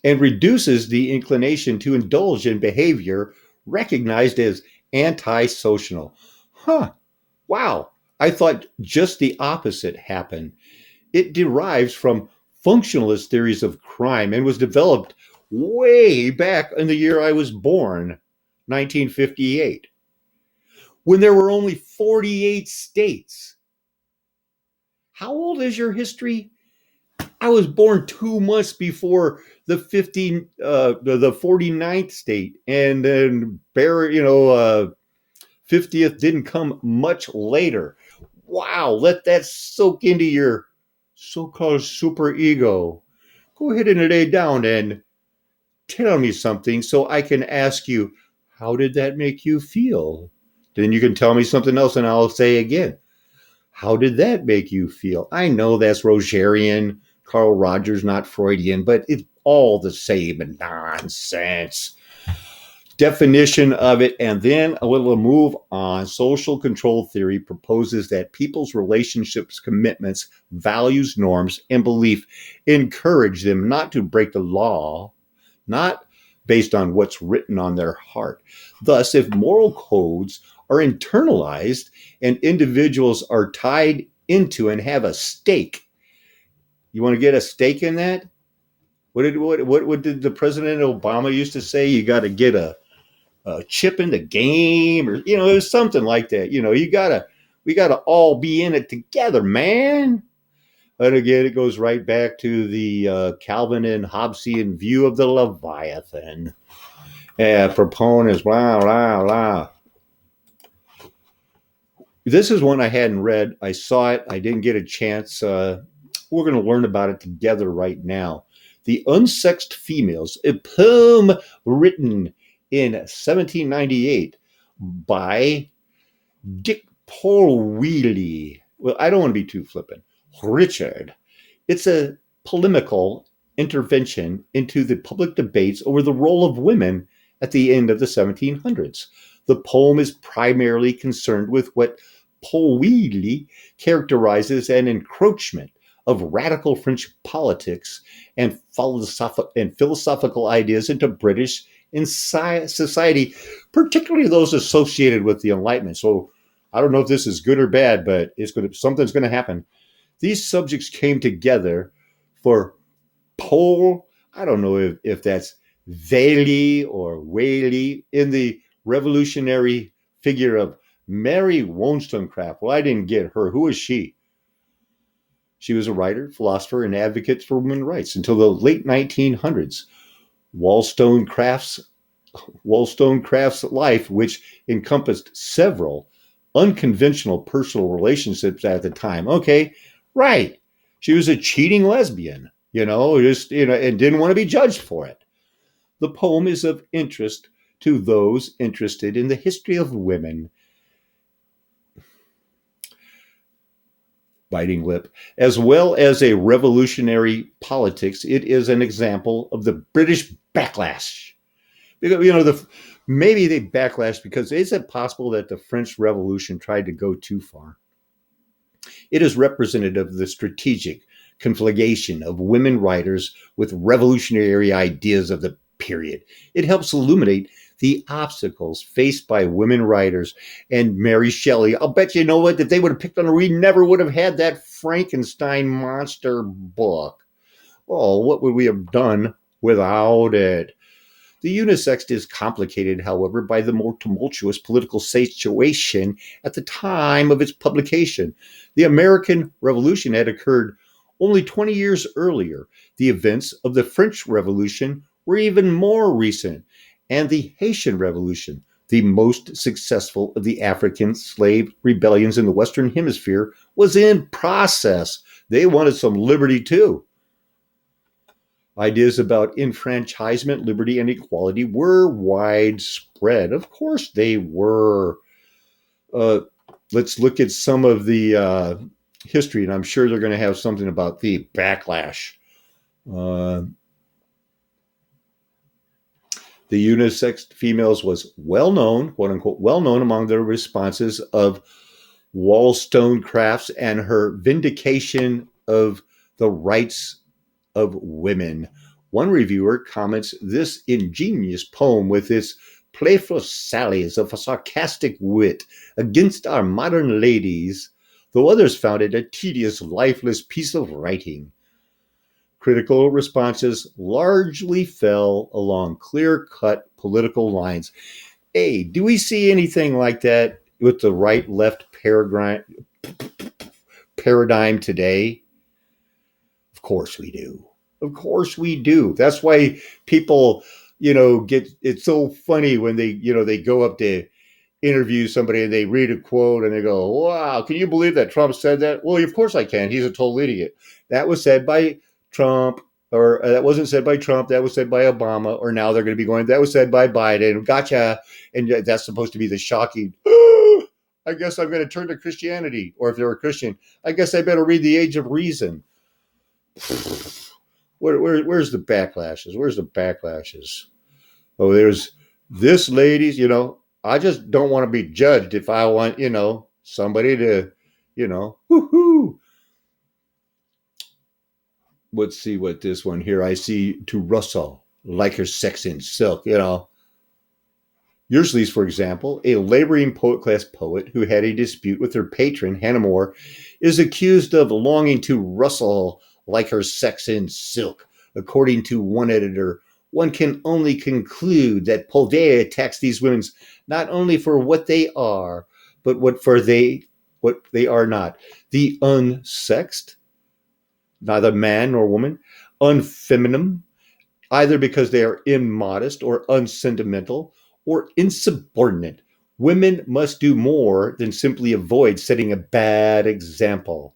And reduces the inclination to indulge in behavior recognized as antisocial. Huh. Wow. I thought just the opposite happened. It derives from functionalist theories of crime and was developed way back in the year I was born, 1958, when there were only 48 states. How old is your history? I was born 2 months before the 49th state, and then 50th didn't come much later. Wow, let that soak into your so-called super ego. Go ahead and lay down and tell me something so I can ask you, how did that make you feel? Then you can tell me something else and I'll say again, how did that make you feel? I know that's Rogerian, Carl Rogers, not Freudian, but it's all the same nonsense. Definition of it, and then a little move on. Social control theory proposes that people's relationships, commitments, values, norms, and belief encourage them not to break the law, not based on what's written on their heart. Thus, if moral codes are internalized and individuals are tied into and have a stake, you want to get a stake in that? What did the President Obama used to say? You got to get a chip in the game, or it was something like that. We gotta all be in it together, man. And again, it goes right back to the Calvin and Hobbesian view of the Leviathan. Proponents, blah blah blah. This is one I hadn't read. I saw it. I didn't get a chance. We're going to learn about it together right now. The Unsexed Females, a poem written in 1798 by Dick Polwheely. Well, I don't want to be too flippant. Richard. It's a polemical intervention into the public debates over the role of women at the end of the 1700s. The poem is primarily concerned with what Polwheely characterizes an encroachment of radical French politics and philosophical ideas into British in society, particularly those associated with the Enlightenment. So I don't know if this is good or bad, but something's going to happen. These subjects came together for I don't know if that's Whaley or Whaley, in the revolutionary figure of Mary Wollstonecraft. Well, I didn't get her. Who is she? She was a writer, philosopher, and advocate for women's rights until the late 1900s. Wollstonecraft's life, which encompassed several unconventional personal relationships at the time. Okay, right. She was a cheating lesbian, and didn't want to be judged for it. The poem is of interest to those interested in the history of women. Biting lip, as well as a revolutionary politics. It is an example of the British backlash. Because, maybe they backlash because is it possible that the French Revolution tried to go too far? It is representative of the strategic conflagration of women writers with revolutionary ideas of the period. It helps illuminate the obstacles faced by women writers. And Mary Shelley, I'll bet you know what, if they would have picked on her, we never would have had that Frankenstein monster book. Oh, what would we have done without it? The unisex is complicated, however, by the more tumultuous political situation at the time of its publication. The American Revolution had occurred only 20 years earlier. The events of the French Revolution were even more recent, and the Haitian Revolution, the most successful of the African slave rebellions in the Western Hemisphere, was in process. They wanted some liberty too. Ideas about enfranchisement, liberty, and equality were widespread. Of course they were. Let's look at some of the history, and I'm sure they're going to have something about the backlash. The unisex females was well known, quote unquote, well known among the responses of Wollstonecraft and her vindication of the rights of women. One reviewer comments this ingenious poem with its playful sallies of a sarcastic wit against our modern ladies, though others found it a tedious, lifeless piece of writing. Critical responses largely fell along clear-cut political lines. Hey, do we see anything like that with the right-left paradigm today? Of course we do. Of course we do. That's why people, get it's so funny when they go up to interview somebody and they read a quote and they go, "Wow, can you believe that Trump said that?" Well, of course I can. He's a total idiot. That was said by Trump, or that wasn't said by Trump. That was said by Obama, or now they're going to be going, that was said by Biden. Gotcha. And that's supposed to be the shocking, I guess I'm going to turn to Christianity. Or if they're a Christian, I guess I better read the Age of Reason. Where's the backlashes? Where's the backlashes? Oh, there's this ladies, I just don't want to be judged if I want, somebody to, woohoo. Let's see what this one here. I see to Russell, like her sex in silk, Yearsley's, for example, a laboring poet class poet who had a dispute with her patron, Hannah More, is accused of longing to rustle like her sex in silk. According to one editor, one can only conclude that Polvea attacks these women not only for what they are, but what they are not. The unsexed, neither man nor woman, unfeminine, either because they are immodest or unsentimental or insubordinate. Women must do more than simply avoid setting a bad example.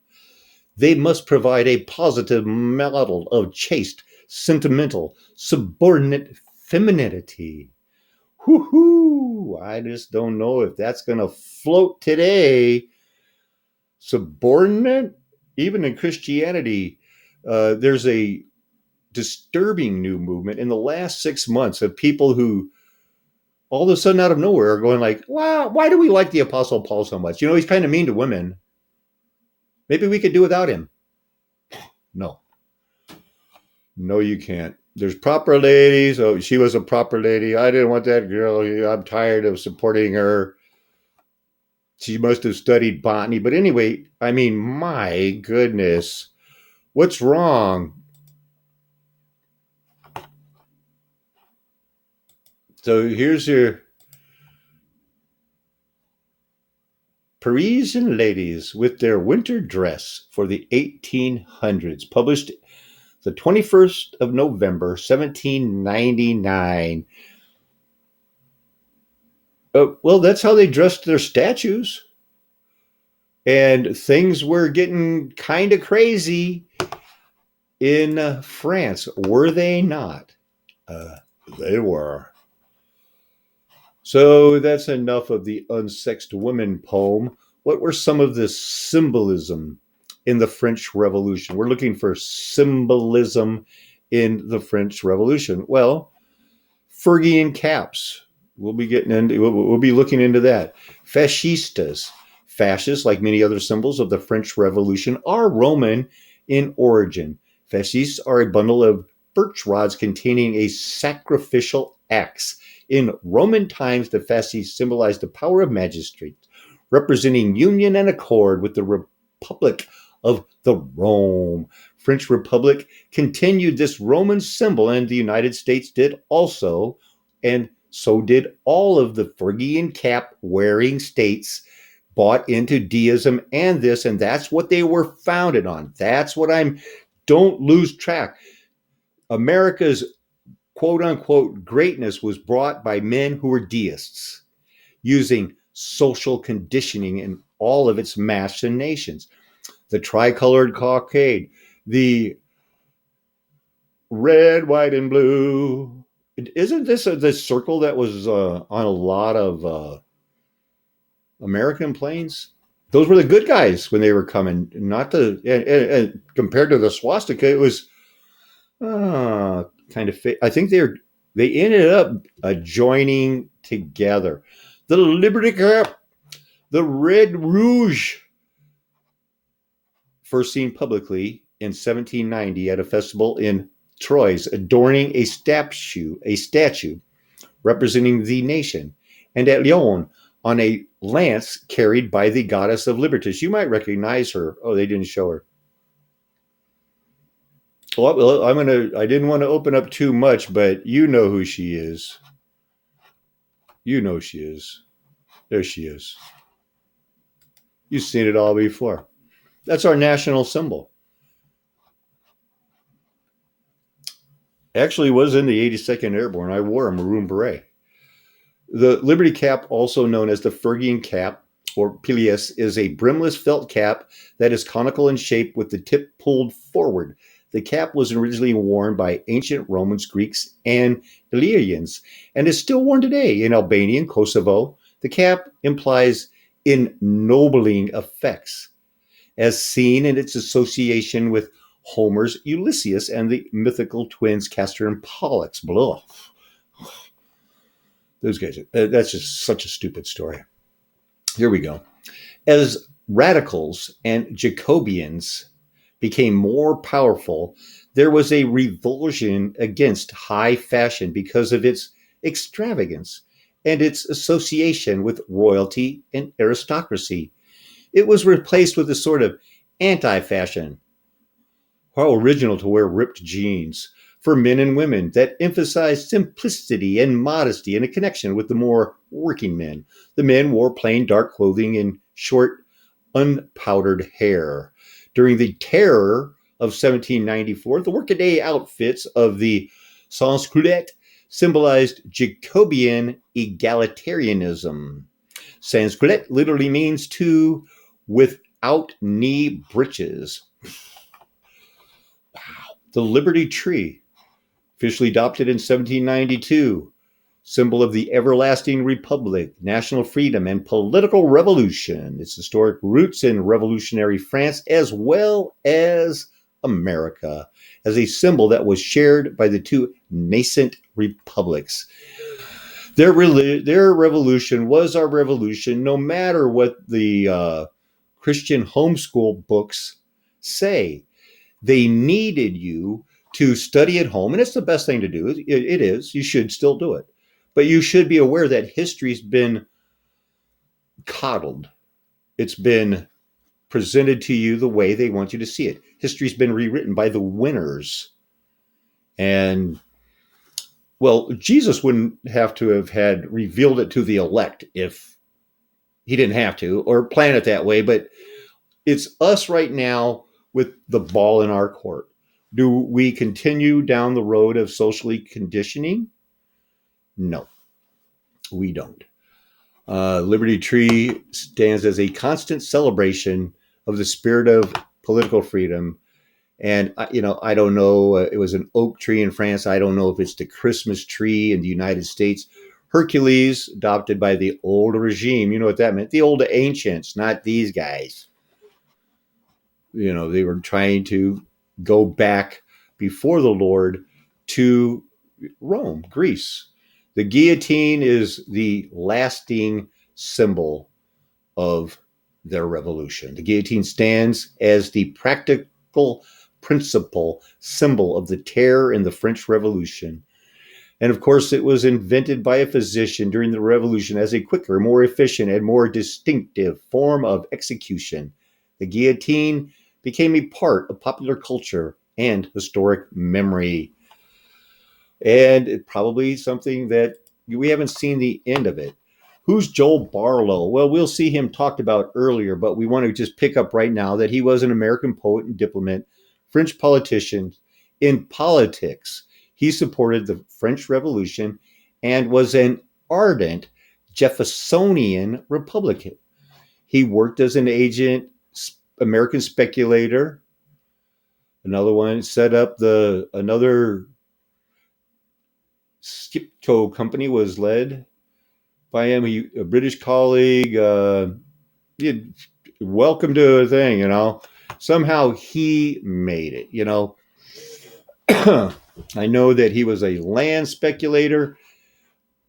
They must provide a positive model of chaste, sentimental, subordinate femininity. Whoo-hoo! I just don't know if that's going to float today. Subordinate? Even in Christianity, there's a disturbing new movement in the last 6 months of people who all of a sudden out of nowhere are going like, wow, why do we like the Apostle Paul so much? He's kind of mean to women. Maybe we could do without him. No, you can't. There's proper ladies. Oh, she was a proper lady. I didn't want that girl. I'm tired of supporting her. She must have studied botany. But anyway, my goodness, what's wrong? So here's your Parisian ladies with their winter dress for the 1800s, published the 21st of November, 1799. Well, that's how they dressed their statues. And things were getting kind of crazy in France, were they not? They were. So that's enough of the unsexed women poem. What were some of the symbolism in the French Revolution? We're looking for symbolism in the French Revolution. Well, Phrygian caps. We'll be looking into that. Fascistas. Fascists, like many other symbols of the French Revolution, are Roman in origin. Fasces are a bundle of birch rods containing a sacrificial axe. In Roman times, the fasces symbolized the power of magistrates, representing union and accord with the Republic of the Rome. French Republic continued this Roman symbol, and the United States did also, and so did all of the Phrygian cap wearing states bought into deism and that's what they were founded on. That's what don't lose track. America's quote unquote greatness was brought by men who were deists, using social conditioning in all of its machinations. The tricolored cockade, the red, white, and blue. Isn't this the circle that was on a lot of American planes? Those were the good guys when they were coming, not the, and compared to the swastika, it was kind of, I think they ended up joining together. The Liberty Cap, the Red Rouge, first seen publicly in 1790 at a festival in Troyes, adorning a statue representing the nation, and at Lyon on a lance carried by the goddess of Libertas. You might recognize her. Oh, they didn't show her. Well, I didn't want to open up too much, but you know who she is. You know she is. There she is. You've seen it all before. That's our national symbol. Actually was in the 82nd Airborne. I wore a maroon beret. The Liberty cap, also known as the Phrygian cap or pileus, is a brimless felt cap that is conical in shape with the tip pulled forward. The cap was originally worn by ancient Romans, Greeks, and Illyrians, and is still worn today in Albania and Kosovo. The cap implies ennobling effects, as seen in its association with Homer's Ulysses and the mythical twins Castor and Pollux. Blah. Those guys, that's just such a stupid story. Here we go. As radicals and Jacobians became more powerful, there was a revulsion against high fashion because of its extravagance and its association with royalty and aristocracy. It was replaced with a sort of anti-fashion. How original to wear ripped jeans for men and women that emphasized simplicity and modesty and a connection with the more working men. The men wore plain dark clothing and short, unpowdered hair. During the Terror of 1794, the workaday outfits of the sans-culotte symbolized Jacobean egalitarianism. Sans-culotte literally means to without knee breeches. Wow. The Liberty Tree, officially adopted in 1792, symbol of the everlasting republic, national freedom, and political revolution. Its historic roots in revolutionary France as well as America, as a symbol that was shared by the two nascent republics. Their revolution was our revolution, no matter what the Christian homeschool books say. They needed you to study at home, and it's the best thing to do. It is. You should still do it. But you should be aware that history's been coddled. It's been presented to you the way they want you to see it. History's been rewritten by the winners. And, well, Jesus wouldn't have to have had revealed it to the elect if he didn't have to, or plan it that way. But it's us right now with the ball in our court. Do we continue down the road of socially conditioning? No, we don't. Liberty Tree stands as a constant celebration of the spirit of political freedom. And, I don't know, it was an oak tree in France. I don't know if it's the Christmas tree in the United States. Hercules, adopted by the old regime. You know what that meant? The old ancients, not these guys. They were trying to go back before the Lord to Rome, Greece. The guillotine is the lasting symbol of their revolution. The guillotine stands as the practical principle symbol of the terror in the French Revolution. And of course, it was invented by a physician during the Revolution as a quicker, more efficient, and more distinctive form of execution. The guillotine became a part of popular culture and historic memory. And it probably something that we haven't seen the end of it. Who's Joel Barlow? Well, we'll see him talked about earlier, but we want to just pick up right now that he was an American poet and diplomat, French politician. In politics, he supported the French Revolution and was an ardent Jeffersonian Republican. He worked as an agent, American speculator. Another one set up another Skipco company was led by him. A British colleague. Welcome to a thing, Somehow he made it, I know that he was a land speculator.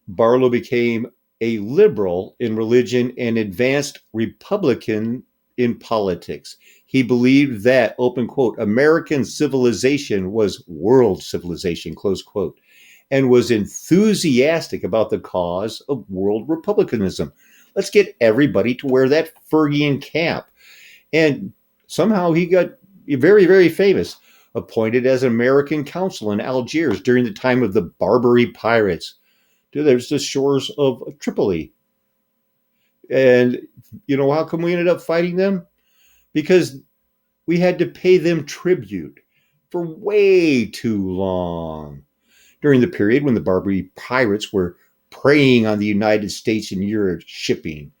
Barlow became a liberal in religion and advanced Republican in politics. He believed that, open quote, American civilization was world civilization, close quote, and was enthusiastic about the cause of world republicanism. Let's get everybody to wear that Phrygian cap. And somehow he got very, very famous, appointed as American consul in Algiers during the time of the Barbary pirates. There's the shores of Tripoli. And how come we ended up fighting them? Because we had to pay them tribute for way too long. During the period when the Barbary pirates were preying on the United States and Europe shipping,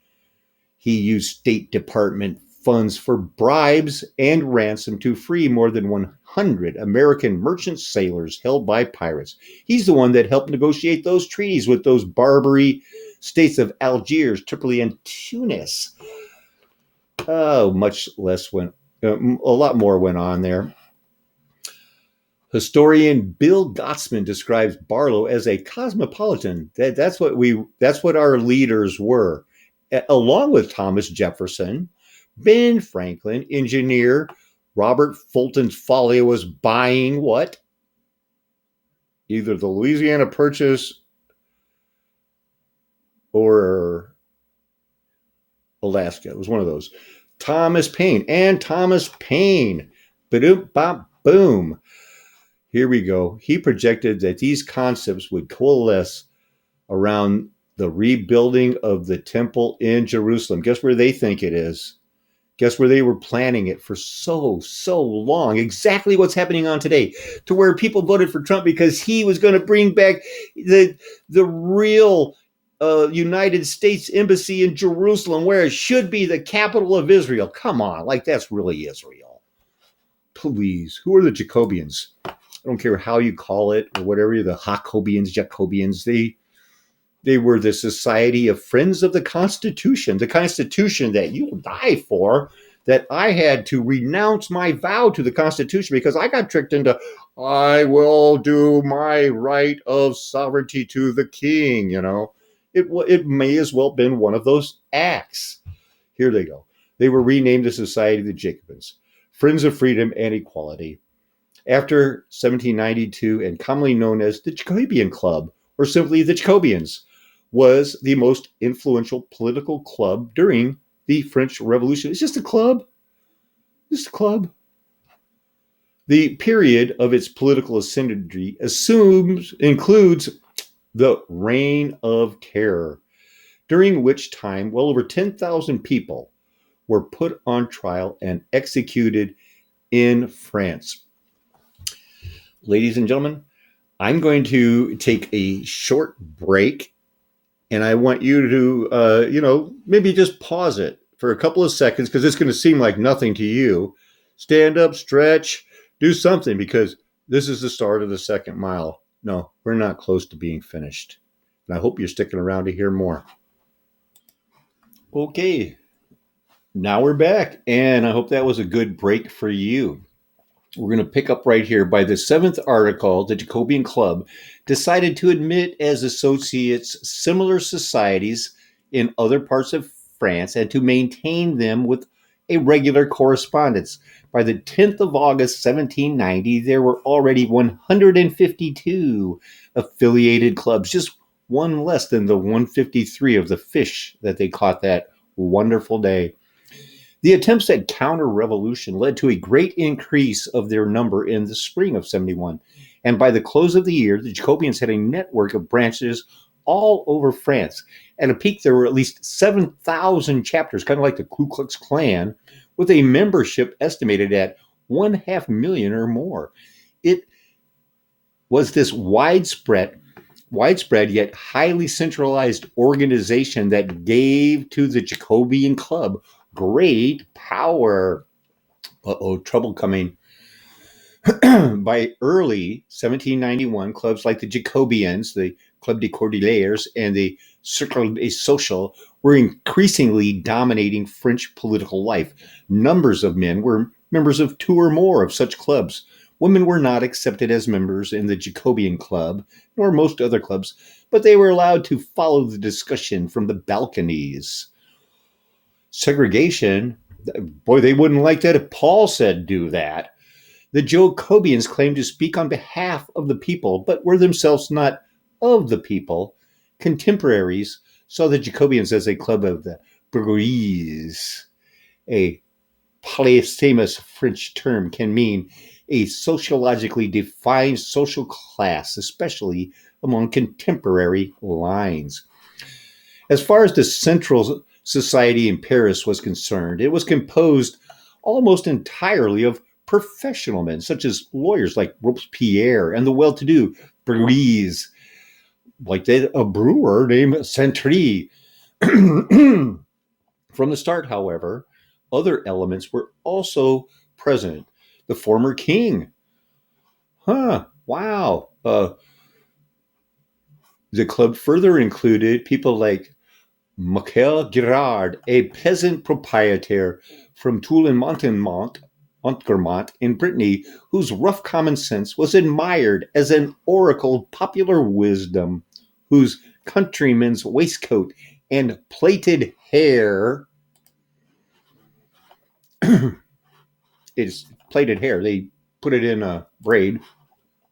he used State Department funds for bribes and ransom to free more than 100 American merchant sailors held by pirates. He's the one that helped negotiate those treaties with those Barbary states of Algiers, Tripoli, and Tunis. Oh, much less went, a lot more went on there. Historian Bill Gottsman describes Barlow as a cosmopolitan. That's what our leaders were, along with Thomas Jefferson, Ben Franklin, engineer Robert Fulton's Folly was buying what? Either the Louisiana Purchase or Alaska. It was one of those. Thomas Paine. Ba-doom, bop, boom. Here we go. He projected that these concepts would coalesce around the rebuilding of the temple in Jerusalem. Guess where they think it is? Guess where they were planning it for so long? Exactly what's happening on today, to where people voted for Trump because he was going to bring back the real United States embassy in Jerusalem, where it should be the capital of Israel. Come on, like that's really Israel. Please, who are the Jacobians? I don't care how you call it or whatever, the Jacobians. They were the Society of Friends of the Constitution that you will die for, that I had to renounce my vow to the Constitution because I got tricked into, I will do my right of sovereignty to the king, It may as well have been one of those acts. Here they go. They were renamed the Society of the Jacobins, Friends of Freedom and Equality, after 1792, and commonly known as the Jacobean Club, or simply the Jacobians, was the most influential political club during the French Revolution. It's just a club. Just a club. The period of its political ascendancy includes the Reign of Terror, during which time well over 10,000 people were put on trial and executed in France. Ladies and gentlemen, I'm going to take a short break, and I want you to, maybe just pause it for a couple of seconds, because it's going to seem like nothing to you. Stand up, stretch, do something, because this is the start of the second mile. No, we're not close to being finished. And I hope you're sticking around to hear more. Okay, now we're back, and I hope that was a good break for you. We're going to pick up right here by the 7th article. The Jacobean Club decided to admit as associates similar societies in other parts of France and to maintain them with a regular correspondence. By the 10th of August, 1790, there were already 152 affiliated clubs, just one less than the 153 of the fish that they caught that wonderful day. The attempts at counter-revolution led to a great increase of their number in the spring of 71. And by the close of the year, the Jacobians had a network of branches all over France. At a peak, there were at least 7,000 chapters, kind of like the Ku Klux Klan, with a membership estimated at 500,000 or more. It was this widespread yet highly centralized organization that gave to the Jacobean Club great power. Trouble coming. By early 1791, clubs like the Jacobians, the Club des Cordeliers, and the Cercle des Sociaux were increasingly dominating French political life. Numbers of men were members of 2 or more of such clubs. Women were not accepted as members in the Jacobean Club, nor most other clubs, but they were allowed to follow the discussion from the balconies. Segregation, boy, they wouldn't like that if Paul said do that. The Jacobians claimed to speak on behalf of the people, but were themselves not of the people. Contemporaries saw the Jacobians as a club of the bourgeois. A polysemous French term can mean a sociologically defined social class, especially among contemporary lines. As far as the central society in Paris was concerned, it was composed almost entirely of professional men, such as lawyers like Robespierre and the well-to-do bourgeois, like a brewer named Sentry. From the start, however, other elements were also present. The former king. Wow. The club further included people like Michael Girard, a peasant proprietor from Toulon-Montemont in Brittany, whose rough common sense was admired as an oracle of popular wisdom, whose countryman's waistcoat and plaited hair is plaited hair. They put it in a braid.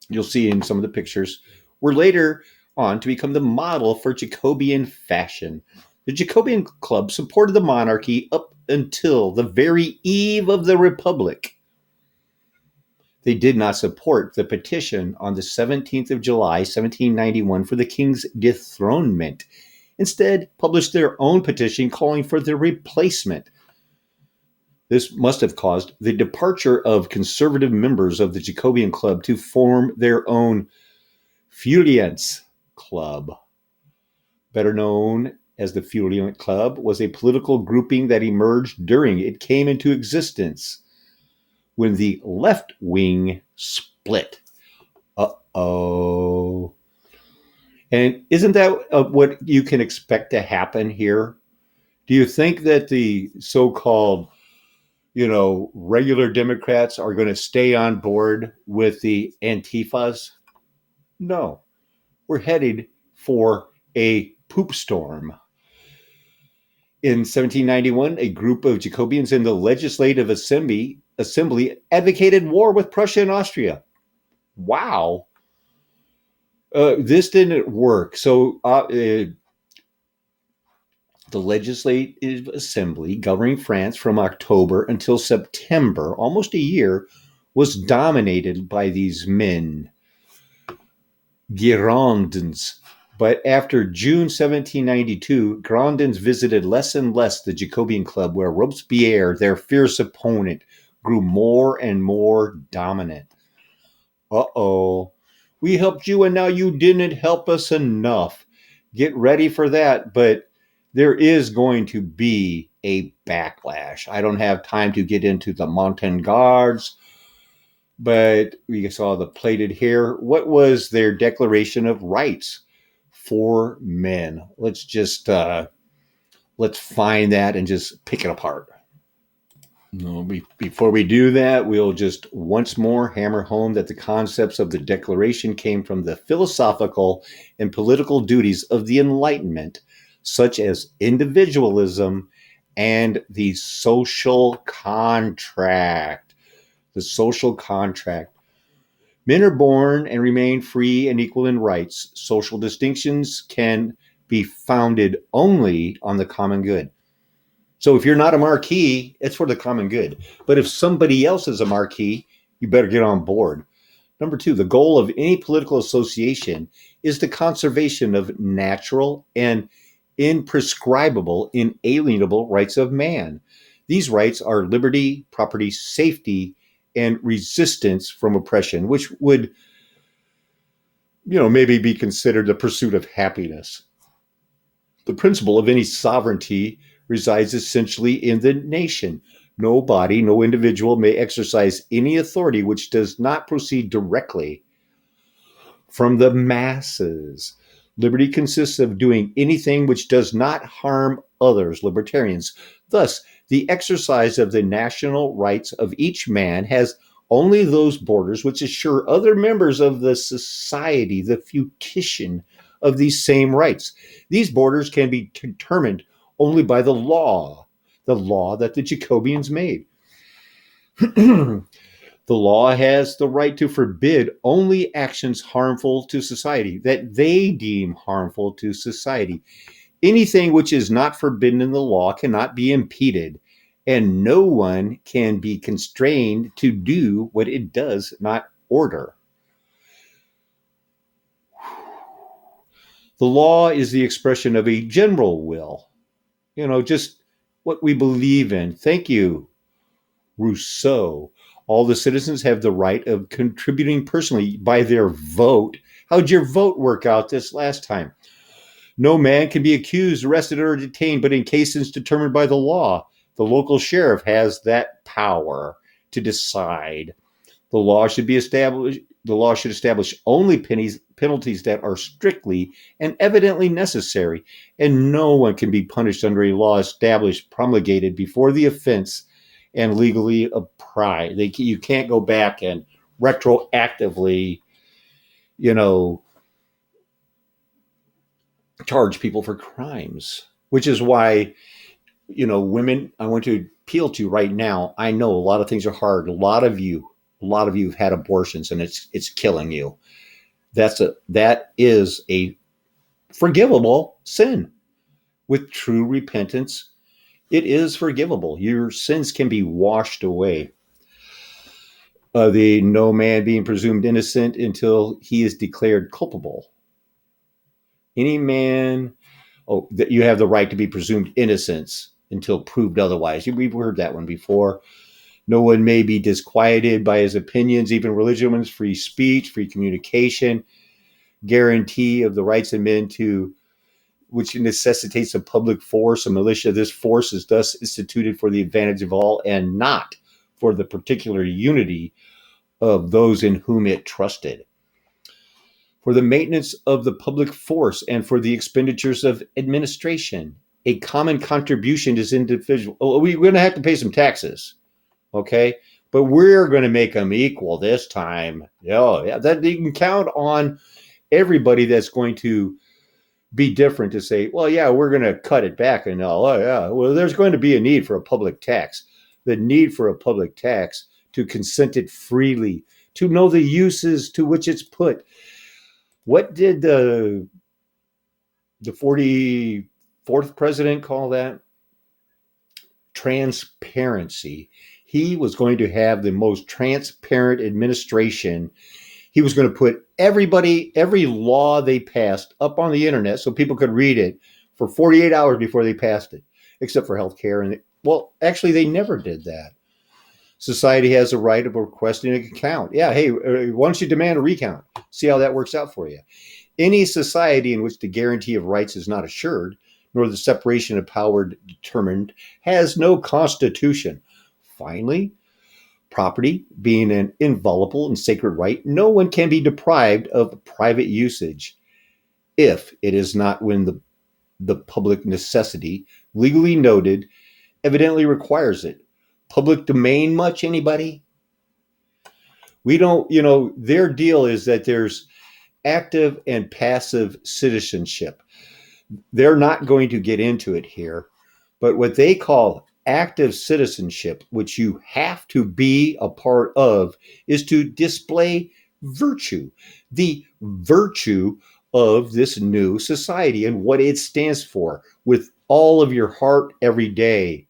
You'll see in some of the pictures. Were later on to become the model for Jacobean fashion. The Jacobean Club supported the monarchy up until the very eve of the Republic. They did not support the petition on the 17th of July, 1791 for the king's dethronement. Instead, published their own petition calling for their replacement. This must have caused the departure of conservative members of the Jacobean Club to form their own Feuillants Club. Better known as the Feuillant Club, was a political grouping that emerged during it came into existence when the left wing split. Uh-oh. And isn't that what you can expect to happen here? Do you think that the so-called, regular Democrats are going to stay on board with the Antifas? No. We're headed for a poop storm. In 1791, a group of Jacobians in the Legislative Assembly advocated war with Prussia and Austria. Wow. This didn't work. So the Legislative Assembly governing France from October until September, almost a year, was dominated by these men, Girondins. But after June 1792, Girondins visited less and less the Jacobean Club, where Robespierre, their fierce opponent, grew more and more dominant. Uh-oh. We helped you and now you didn't help us enough. Get ready for that, but there is going to be a backlash. I don't have time to get into the Montagnards, but we saw the plaited hair. What was their Declaration of Rights for men? Let's just let's find that and just pick it apart. No, before we do that, we'll just once more hammer home that the concepts of the Declaration came from the philosophical and political duties of the Enlightenment, such as individualism and the social contract. The social contract. Men are born and remain free and equal in rights. Social distinctions can be founded only on the common good. So if you're not a marquis, it's for the common good. But if somebody else is a marquis, you better get on board. Number two, the goal of any political association is the conservation of natural and imprescriptible, inalienable rights of man. These rights are liberty, property, safety, and resistance from oppression, which would, maybe be considered the pursuit of happiness. The principle of any sovereignty resides essentially in the nation. No body, no individual may exercise any authority which does not proceed directly from the masses. Liberty consists of doing anything which does not harm others, libertarians. Thus, the exercise of the national rights of each man has only those borders which assure other members of the society the fruition of these same rights. These borders can be determined only by the law that the Jacobians made. The law has the right to forbid only actions harmful to society, that they deem harmful to society. Anything which is not forbidden in the law cannot be impeded, and no one can be constrained to do what it does not order. The law is the expression of a general will, just what we believe in. Thank you, Rousseau. All the citizens have the right of contributing personally by their vote. How'd your vote work out this last time? No man can be accused, arrested, or detained, but in cases determined by the law, the local sheriff has that power to decide. The law should establish only penalties that are strictly and evidently necessary, and no one can be punished under a law established, promulgated before the offense and legally apprised. You can't go back and retroactively, charge people for crimes, which is why, women, I want to appeal to right now. I know a lot of things are hard. A lot of you have had abortions, and it's killing you. That is a forgivable sin. With true repentance, it is forgivable. Your sins can be washed away. The no man being presumed innocent until he is declared culpable. Any man, that you have the right to be presumed innocent until proved otherwise. We've heard that one before. No one may be disquieted by his opinions, even religion ones, free speech, free communication, guarantee of the rights of men to which necessitates a public force, a militia. This force is thus instituted for the advantage of all and not for the particular unity of those in whom it trusted. For the maintenance of the public force and for the expenditures of administration, a common contribution is individual. We're going to have to pay some taxes, okay? But we're going to make them equal this time. Yeah, that you can count on everybody that's going to be different to say, well, yeah, we're going to cut it back. And there's going to be a need for a public tax. The need for a public tax to consent it freely, to know the uses to which it's put. What did the 44th president call that? Transparency. He was going to have the most transparent administration. He was going to put every law they passed up on the internet so people could read it for 48 hours before they passed it, except for healthcare. And actually, they never did that. Society has a right of requesting an account. Yeah, hey, why don't you demand a recount? See how that works out for you. Any society in which the guarantee of rights is not assured, nor the separation of power determined, has no constitution. Finally, property being an inviolable and sacred right, no one can be deprived of private usage if it is not when the public necessity, legally noted, evidently requires it. Public domain much, anybody? We don't, their deal is that there's active and passive citizenship. They're not going to get into it here, but what they call active citizenship, which you have to be a part of, is to display virtue, the virtue of this new society and what it stands for with all of your heart every day.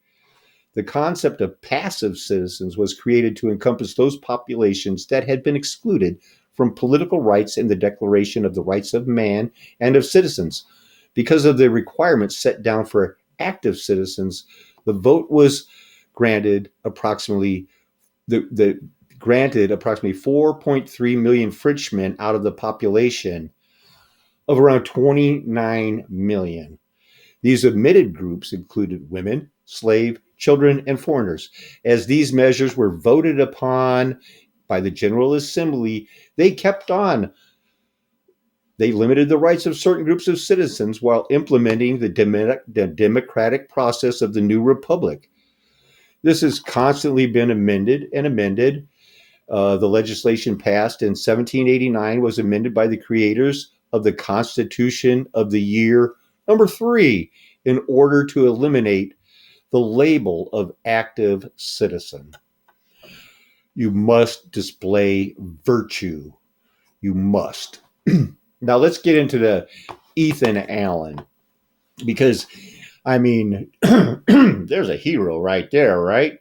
The concept of passive citizens was created to encompass those populations that had been excluded from political rights in the Declaration of the Rights of Man and of Citizens. Because of the requirements set down for active citizens, the vote was granted approximately 4.3 million Frenchmen out of the population of around 29 million. These omitted groups included women, slave, children, and foreigners. As these measures were voted upon by the General Assembly, they kept on. They limited the rights of certain groups of citizens while implementing the democratic process of the new republic. This has constantly been amended and amended. The legislation passed in 1789 was amended by the creators of the Constitution of the year number 3 in order to eliminate the label of active citizen. You must display virtue. You must. Now let's get into the Ethan Allen, because I mean, there's a hero right there, right?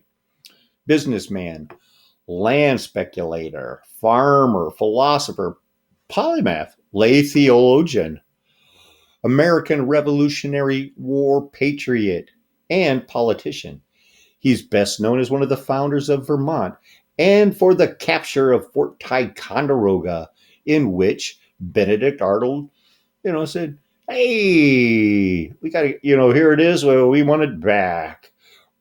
Businessman, land speculator, farmer, philosopher, polymath, lay theologian, American Revolutionary War patriot, and politician. He's best known as one of the founders of Vermont and for the capture of Fort Ticonderoga, in which Benedict Arnold, said, "Hey, we got to, here it is. Well, we want it back."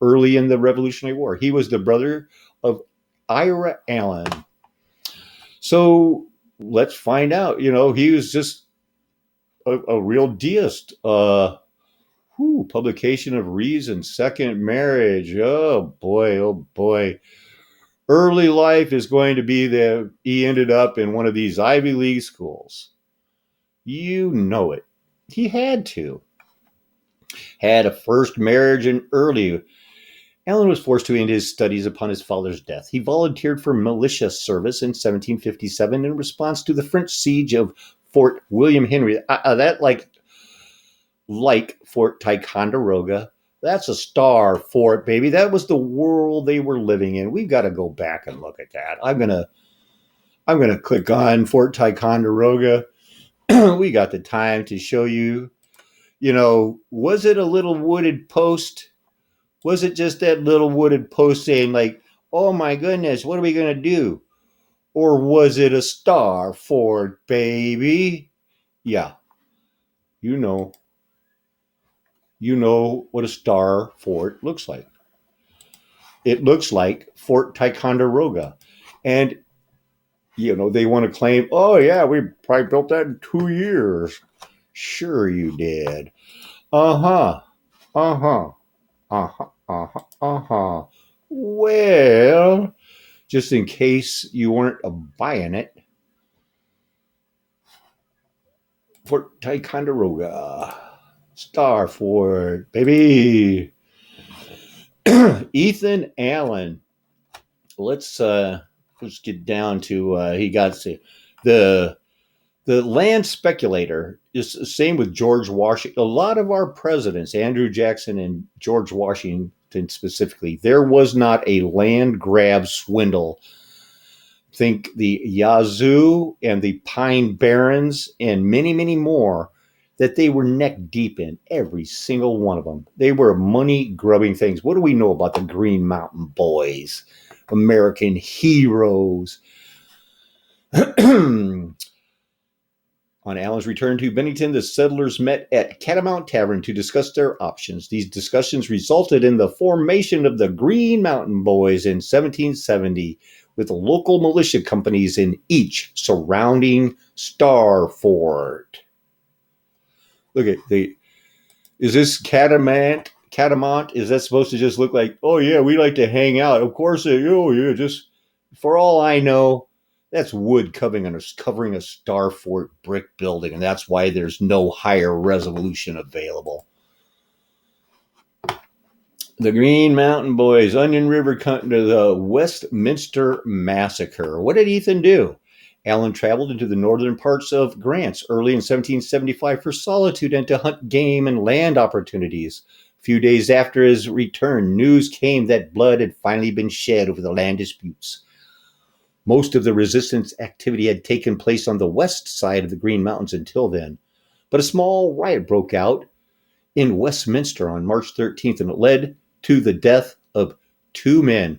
Early in the Revolutionary War, he was the brother of Ira Allen. So let's find out. He was just a real deist. Publication of Reason, Second Marriage. Oh boy, oh boy. Early life is going to be that he ended up in one of these Ivy League schools. You know it. He had to. Had a first marriage and early. Allen was forced to end his studies upon his father's death. He volunteered for militia service in 1757 in response to the French siege of Fort William Henry. That like Fort Ticonderoga. That's a star fort, baby. That was the world they were living in. We've got to go back and look at that. I'm gonna click on Fort Ticonderoga. We got the time to show you. Was it a little wooded post? Was it just that little wooded post saying like, "Oh my goodness, what are we gonna do?" Or was it a star fort, baby? Yeah, you know. You know what a star fort looks like. It looks like Fort Ticonderoga. And, they want to claim, "Oh, yeah, we probably built that in 2 years." Sure, you did. Uh huh. Uh huh. Uh huh. Uh huh. Uh huh. Well, just in case you weren't buying it, Fort Ticonderoga. Star Fort, baby. Ethan Allen. Let's get down to he got to the land speculator is the same with George Washington. A lot of our presidents, Andrew Jackson and George Washington specifically, there was not a land grab swindle. Think the Yazoo and the Pine Barrens and many, many more that they were neck deep in, every single one of them. They were money grubbing things. What do we know about the Green Mountain Boys? American heroes. On Allen's return to Bennington, the settlers met at Catamount Tavern to discuss their options. These discussions resulted in the formation of the Green Mountain Boys in 1770, with local militia companies in each surrounding Star Fort. Look at is this Catamount? Is that supposed to just look like, "Oh yeah, we like to hang out"? Of course, just for all I know, that's wood covering a Star Fort brick building, and that's why there's no higher resolution available. The Green Mountain Boys, Onion River, to the Westminster Massacre. What did Ethan do? Allen traveled into the northern parts of Grants early in 1775 for solitude and to hunt game and land opportunities. A few days after his return, news came that blood had finally been shed over the land disputes. Most of the resistance activity had taken place on the west side of the Green Mountains until then, but a small riot broke out in Westminster on March 13th, and it led to the death of 2 men.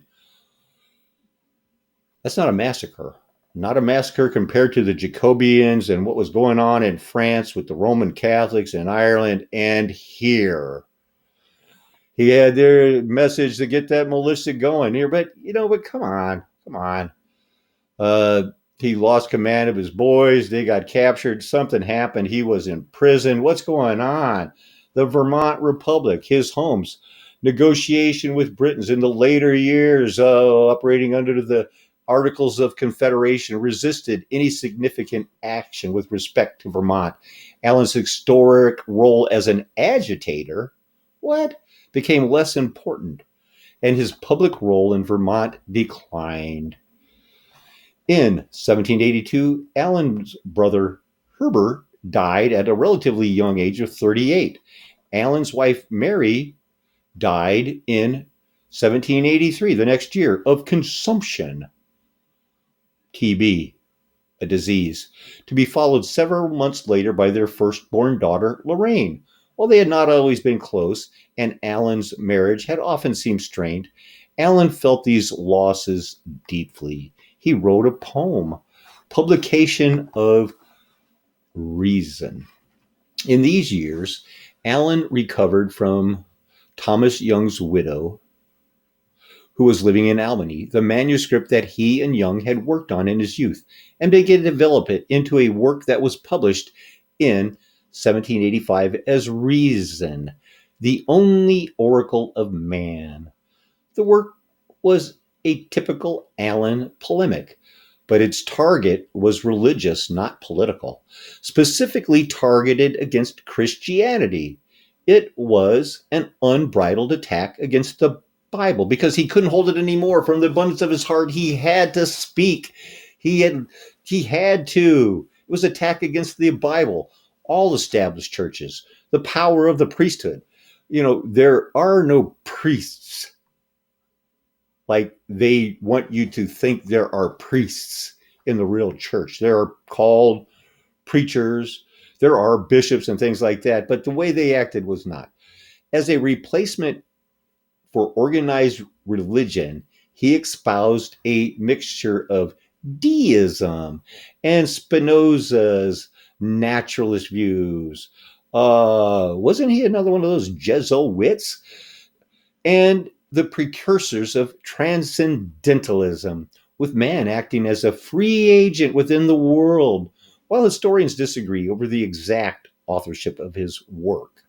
That's not a massacre. Not a massacre compared to the Jacobians and what was going on in France with the Roman Catholics in Ireland and here. He had their message to get that militia going here, but come on. He lost command of his boys. They got captured. Something happened. He was in prison. What's going on? The Vermont Republic, his homes, negotiation with Britons in the later years, operating under the Articles of Confederation, resisted any significant action with respect to Vermont. Allen's historic role as an agitator, became less important, and his public role in Vermont declined. In 1782, Allen's brother Herbert died at a relatively young age of 38. Allen's wife Mary died in 1783, the next year, of consumption, TB, a disease, to be followed several months later by their firstborn daughter, Lorraine. While they had not always been close, and Allen's marriage had often seemed strained, Allen felt these losses deeply. He wrote a poem, Publication of Reason. In these years, Allen recovered from Thomas Young's widow, who was living in Albany, the manuscript that he and Young had worked on in his youth, and began to develop it into a work that was published in 1785 as Reason, the only oracle of man. The work was a typical Allen polemic, but its target was religious, not political, specifically targeted against Christianity. It was an unbridled attack against the Bible because he couldn't hold it anymore. From the abundance of his heart, he had to speak. He had to. It was an attack against the Bible, all established churches, the power of the priesthood. There are no priests like they want you to think there are priests in the real church. There are called preachers, there are bishops and things like that, but the way they acted was not. As a replacement for organized religion, he espoused a mixture of deism and Spinoza's naturalist views. Wasn't he another one of those Jesuits? And the precursors of transcendentalism, with man acting as a free agent within the world, while historians disagree over the exact authorship of his work.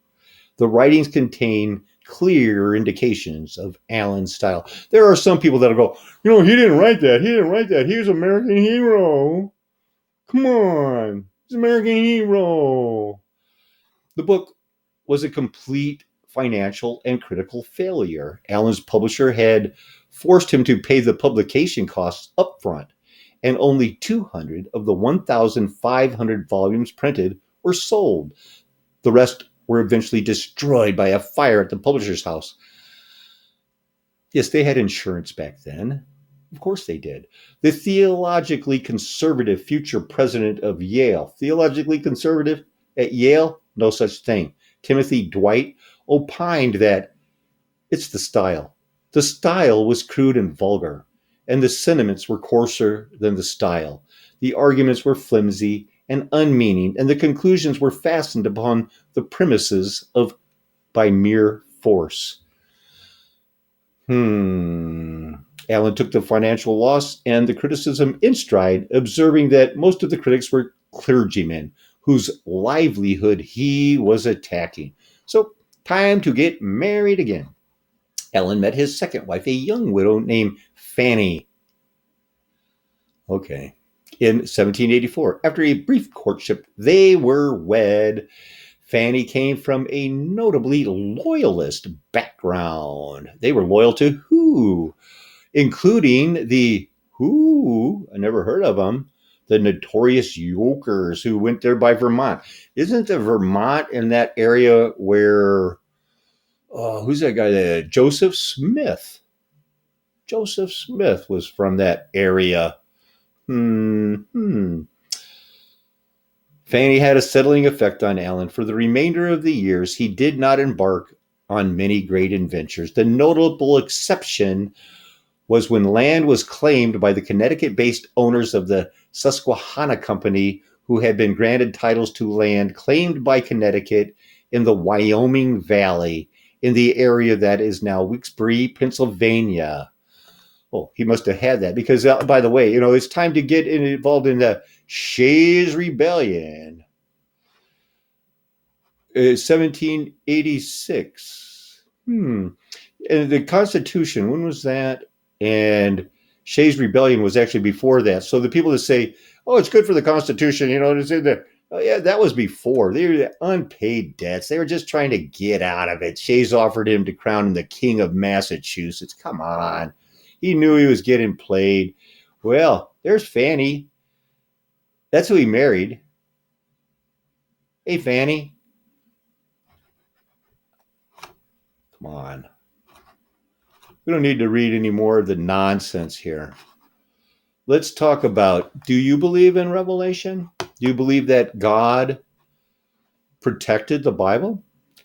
The writings contain clear indications of Allen's style. There are some people that'll go, he didn't write that. He didn't write that. He was an American hero. Come on. He's an American hero. The book was a complete financial and critical failure. Allen's publisher had forced him to pay the publication costs upfront, and only 200 of the 1,500 volumes printed were sold. The rest were eventually destroyed by a fire at the publisher's house. Yes, they had insurance back then. Of course they did. The theologically conservative future president of Yale, theologically conservative at Yale, no such thing. Timothy Dwight opined that it's the style. The style was crude and vulgar, and the sentiments were coarser than the style. The arguments were flimsy and unmeaning, and the conclusions were fastened upon the premises of by mere force. Allen took the financial loss and the criticism in stride, observing that most of the critics were clergymen whose livelihood he was attacking. So, time to get married again. Allen met his second wife, a young widow named Fanny. Okay. In 1784, after a brief courtship, they were wed. Fanny came from a notably loyalist background. They were loyal to who? Including the who? I never heard of them. The notorious Yokers who went there by Vermont. Isn't the Vermont in that area where, who's that guy? Joseph Smith. Joseph Smith was from that area. Fanny had a settling effect on Allen. For the remainder of the years, he did not embark on many great adventures. The notable exception was when land was claimed by the Connecticut-based owners of the Susquehanna Company, who had been granted titles to land claimed by Connecticut in the Wyoming Valley, in the area that is now Wilkes-Barre, Pennsylvania. Oh, he must have had that because, by the way, it's time to get involved in the Shays Rebellion. 1786. And the Constitution, when was that? And Shays Rebellion was actually before that. So the people that say, oh, it's good for the Constitution, to say that, oh, yeah, that was before. They were unpaid debts. They were just trying to get out of it. Shays offered him to crown him the King of Massachusetts. Come on. He knew he was getting played. Well, There's Fanny. That's who he married. Hey, Fanny. Come on. We don't need to read any more of the nonsense here. Let's talk about, do you believe in Revelation? Do you believe that God protected the Bible?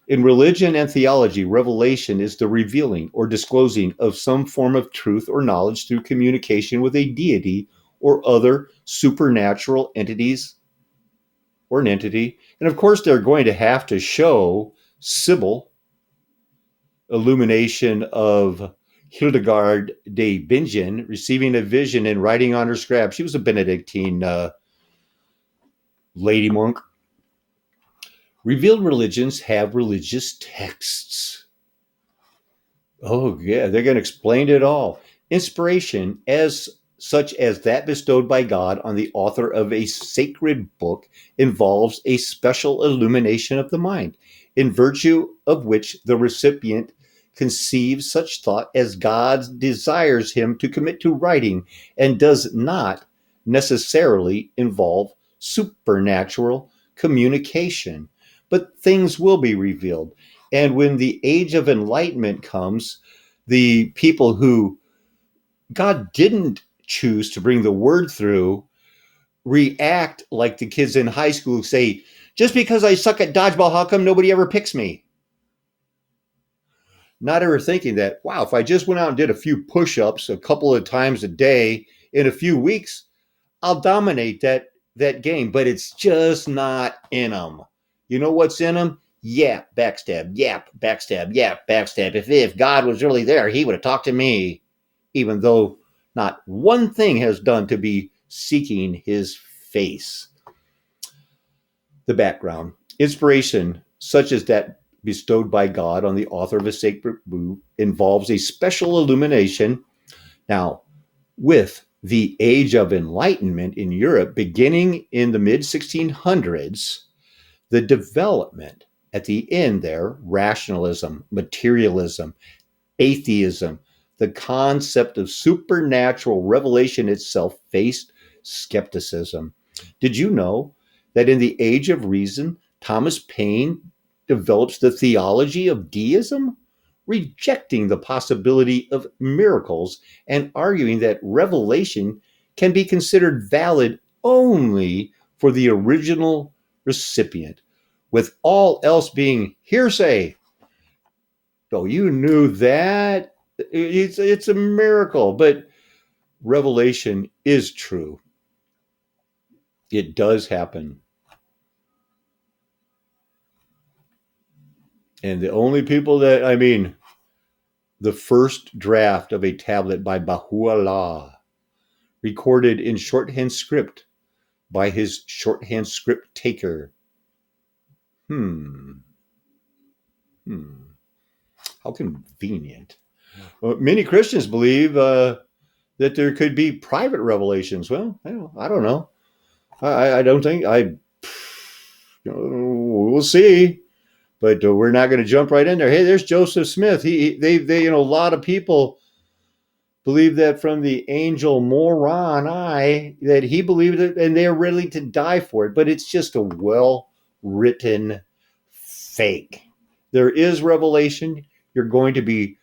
In religion and theology, revelation is the revealing or disclosing of some form of truth or knowledge through communication with a deity or other supernatural entities or an entity. And of course, they're going to have to show Sybil, illumination of Hildegard de Bingen, receiving a vision and writing on her scrap. She was a Benedictine lady monk. Revealed religions have religious texts. Oh, yeah, they're going to explain it all. Inspiration, as such as that bestowed by God on the author of a sacred book, involves a special illumination of the mind, in virtue of which the recipient conceives such thought as God desires him to commit to writing, and does not necessarily involve supernatural communication. But things will be revealed. And when the age of enlightenment comes, the people who God didn't choose to bring the word through react like the kids in high school who say, just because I suck at dodgeball, how come nobody ever picks me? Not ever thinking that, wow, if I just went out and did a few push-ups a couple of times a day in a few weeks, I'll dominate that game. But it's just not in them. You know what's in them? Yap, backstab, yap, backstab, yap, backstab. If God was really there, he would have talked to me, even though not one thing has done to be seeking his face. The background. Inspiration, such as that bestowed by God on the author of a sacred book, involves a special illumination. Now, with the age of enlightenment in Europe beginning in the mid 1600s, the development at the end there, rationalism, materialism, atheism, the concept of supernatural revelation itself faced skepticism. Did you know that in the Age of Reason, Thomas Paine develops the theology of deism, rejecting the possibility of miracles and arguing that revelation can be considered valid only for the original recipient, with all else being hearsay? Oh, you knew that? It's a miracle, but revelation is true. It does happen. And the only people that, the first draft of a tablet by Baha'u'llah, recorded in shorthand script by his shorthand script taker. How convenient. Well, many Christians believe that there could be private revelations. Well, I don't know. I don't think we'll see, but we're not going to jump right in there. Hey, there's Joseph Smith. They a lot of people believe that from the angel Moroni that he believed it, and they're ready to die for it. But it's just a well-written fake. There is revelation. You're going to be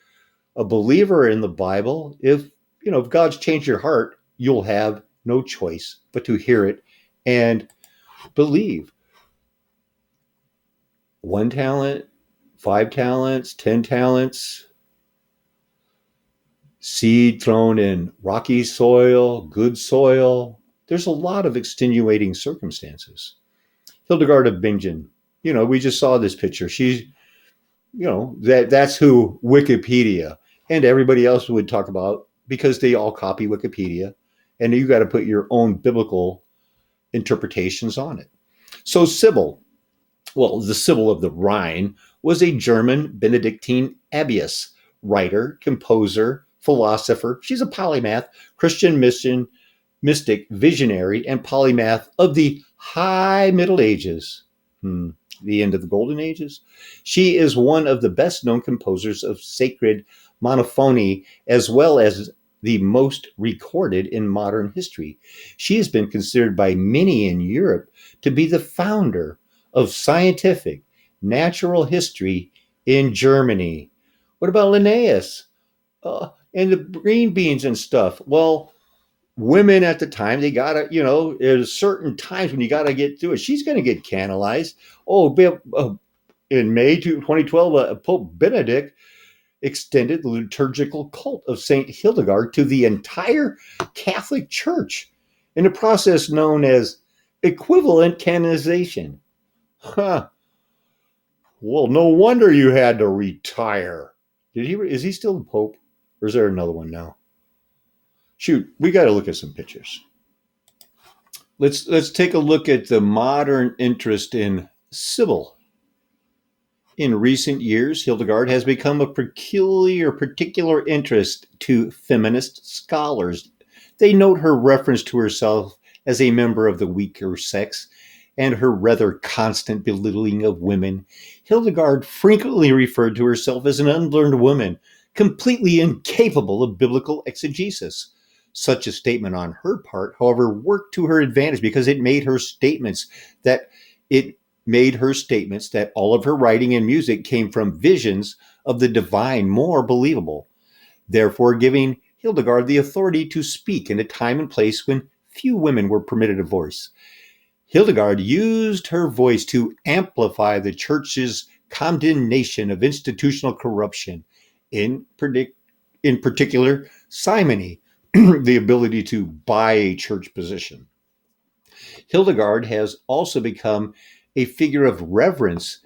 a believer in the Bible. If God's changed your heart, you'll have no choice but to hear it and believe. 1 talent, 5 talents, 10 talents, seed thrown in rocky soil, good soil. There's a lot of extenuating circumstances. Hildegard of Bingen, we just saw this picture. She's, that's who Wikipedia and everybody else would talk about, because they all copy Wikipedia, and you got to put your own biblical interpretations on it. So Sybil, the Sybil of the Rhine, was a German Benedictine abbess, writer, composer, philosopher. She's a polymath, Christian mystic, visionary, and polymath of the High Middle Ages. The end of the Golden Ages. She is one of the best known composers of sacred monophony, as well as the most recorded in modern history. She has been considered by many in Europe to be the founder of scientific natural history in Germany. What about Linnaeus? And the green beans and stuff. Well, women at the time, they gotta, there's certain times when you gotta get through it. She's gonna get canonized. In May 2012, Pope Benedict extended the liturgical cult of Saint Hildegard to the entire Catholic Church in a process known as equivalent canonization. Huh. Well, no wonder you had to retire. Is he still the Pope? Or is there another one now? Shoot, we got to look at some pictures. Let's take a look at the modern interest in Sybil. In recent years, Hildegard has become a particular interest to feminist scholars. They note her reference to herself as a member of the weaker sex and her rather constant belittling of women. Hildegard frequently referred to herself as an unlearned woman, completely incapable of biblical exegesis. Such a statement on her part, however, worked to her advantage because it made her statements that all of her writing and music came from visions of the divine more believable, therefore giving Hildegard the authority to speak in a time and place when few women were permitted a voice. Hildegard used her voice to amplify the church's condemnation of institutional corruption, in particular, simony, the ability to buy a church position. Hildegard has also become a figure of reverence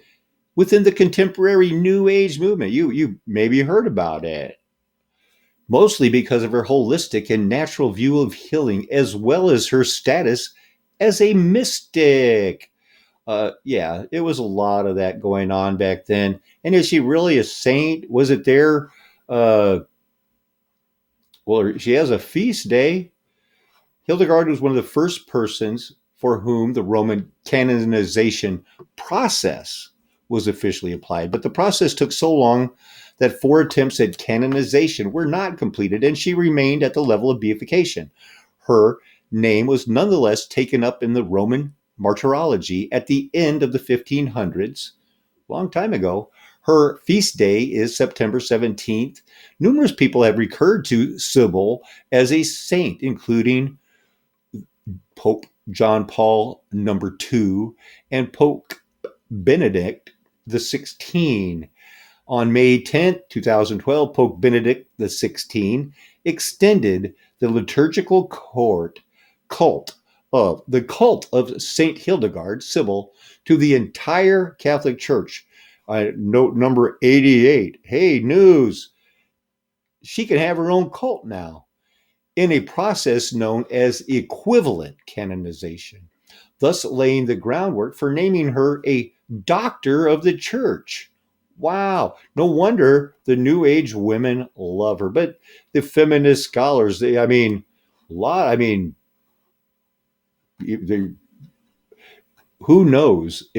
within the contemporary New Age movement. You maybe heard about it. Mostly because of her holistic and natural view of healing, as well as her status as a mystic. Yeah, it was a lot of that going on back then. And is she really a saint? Was it there? Well, she has a feast day. Hildegard was one of the first persons for whom the Roman canonization process was officially applied. But the process took so long that 4 attempts at canonization were not completed, and she remained at the level of beatification. Her name was nonetheless taken up in the Roman martyrology at the end of the 1500s, a long time ago. Her feast day is September 17th. Numerous people have recurred to Sybil as a saint, including Pope John Paul II and Pope Benedict XVI. On May 10, 2012, Pope Benedict XVI extended the liturgical cult of Saint Hildegard, Sybil, to the entire Catholic Church. Note number 88. Hey, news! She can have her own cult now, in a process known as equivalent canonization, thus laying the groundwork for naming her a doctor of the church. Wow, no wonder the New Age women love her. But the feminist scholars, who knows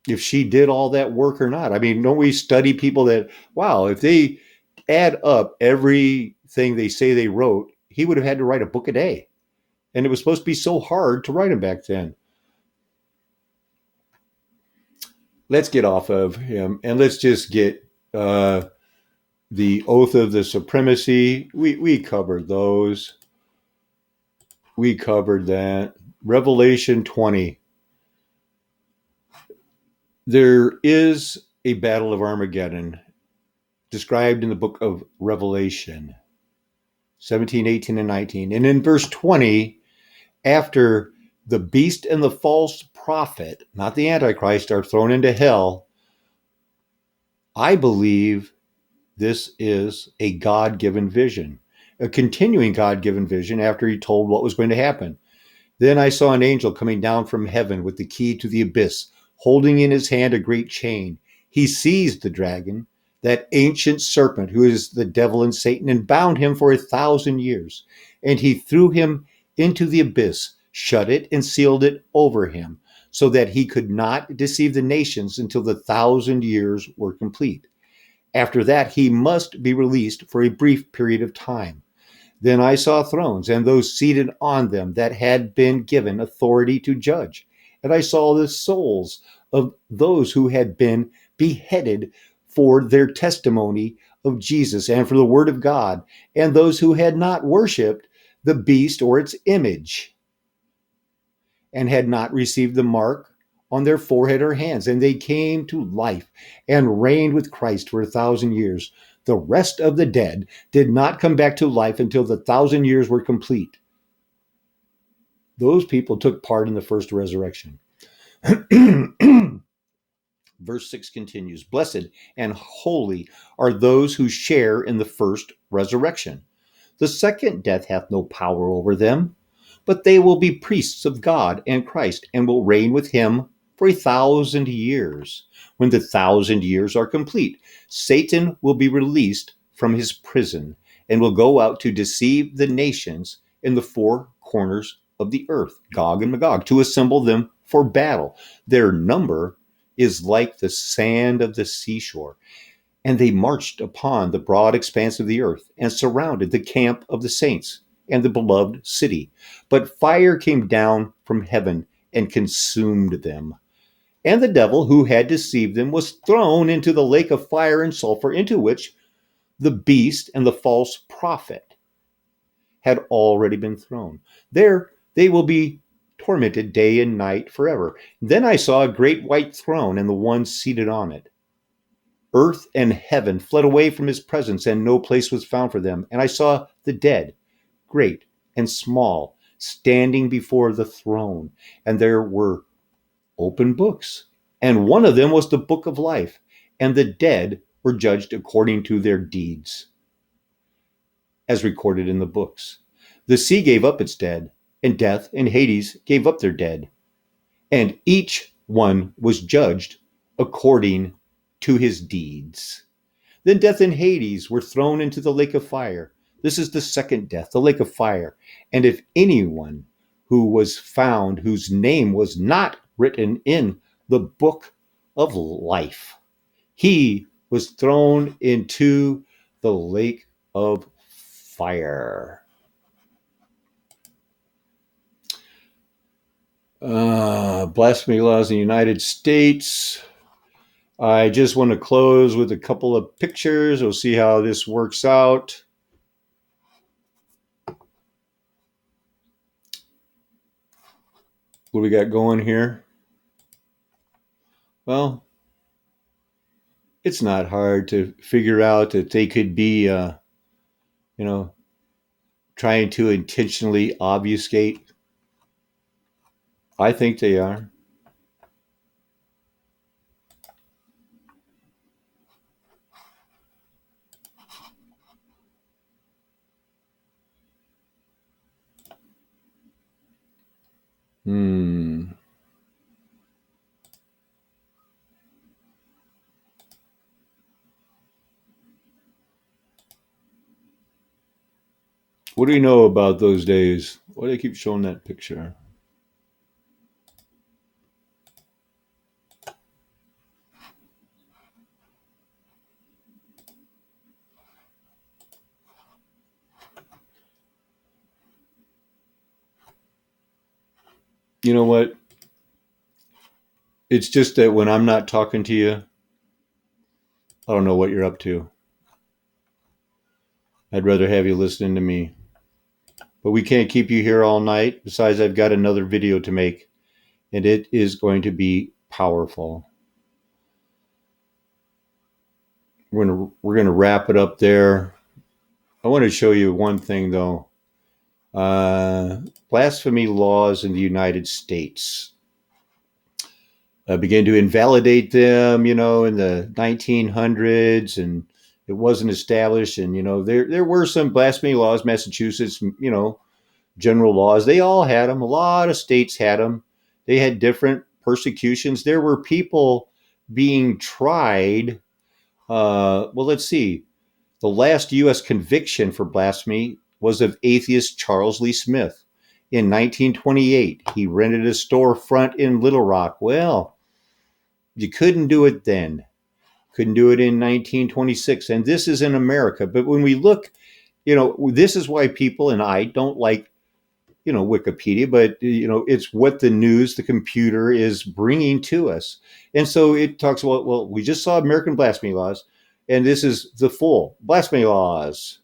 if she did all that work or not? I mean, don't we study people that, wow, if they add up everything they say they wrote, he would have had to write a book a day. And it was supposed to be so hard to write them back then. Let's get off of him and let's just get the oath of the supremacy. We covered those. We covered that. Revelation 20. There is a battle of Armageddon described in the book of Revelation 17, 18, and 19. And in verse 20, after the beast and the false prophet, not the Antichrist, are thrown into hell, I believe this is a God-given vision, a continuing God-given vision after he told what was going to happen. Then I saw an angel coming down from heaven with the key to the abyss, holding in his hand a great chain. He seized the dragon, that ancient serpent who is the devil and Satan, and bound him for 1,000 years. And he threw him into the abyss, shut it, and sealed it over him, so that he could not deceive the nations until the 1,000 years were complete. After that, he must be released for a brief period of time. Then I saw thrones, and those seated on them that had been given authority to judge. And I saw the souls of those who had been beheaded for their testimony of Jesus and for the word of God, and those who had not worshiped the beast or its image, and had not received the mark on their forehead or hands. And they came to life and reigned with Christ for 1,000 years. The rest of the dead did not come back to life until the 1,000 years were complete. Those people took part in the first resurrection. Verse 6 continues, blessed and holy are those who share in the first resurrection. The second death hath no power over them, but they will be priests of God and Christ, and will reign with him for 1,000 years. When the 1,000 years are complete, Satan will be released from his prison and will go out to deceive the nations in the four corners of the earth, Gog and Magog, to assemble them for battle. Their number is like the sand of the seashore. And they marched upon the broad expanse of the earth and surrounded the camp of the saints and the beloved city. But fire came down from heaven and consumed them. And the devil who had deceived them was thrown into the lake of fire and sulfur, into which the beast and the false prophet had already been thrown. There they will be tormented day and night forever. Then I saw a great white throne and the one seated on it. Earth and heaven fled away from his presence, and no place was found for them. And I saw the dead, great and small, standing before the throne. And there were open books. And one of them was the book of life. And the dead were judged according to their deeds, as recorded in the books. The sea gave up its dead, and death and Hades gave up their dead. And each one was judged according to his deeds. Then death and Hades were thrown into the lake of fire. This is the second death, the lake of fire. And if anyone who was found whose name was not written in the book of life, he was thrown into the lake of fire. Blasphemy laws in the United States. I just want to close with a couple of pictures. We'll see how this works out. What do we got going here? Well, it's not hard to figure out that they could be, trying to intentionally obfuscate. I think they are. What do you know about those days? Why do they keep showing that picture? You know what? It's just that when I'm not talking to you, I don't know what you're up to. I'd rather have you listening to me. But we can't keep you here all night. Besides, I've got another video to make, and it is going to be powerful. We're gonna wrap it up there. I want to show you one thing though. Blasphemy laws in the United States. Began to invalidate them, in the 1900s, and it wasn't established. And there were some blasphemy laws. Massachusetts, general laws. They all had them. A lot of states had them. They had different persecutions. There were people being tried. Let's see. The last U.S. conviction for blasphemy was of atheist Charles Lee Smith. In 1928, he rented a storefront in Little Rock. Well, you couldn't do it then. Couldn't do it in 1926. And this is in America. But when we look, this is why people, and I don't like, Wikipedia, but, it's what the news, the computer is bringing to us. And so it talks about, well, we just saw American blasphemy laws, and this is the full blasphemy laws.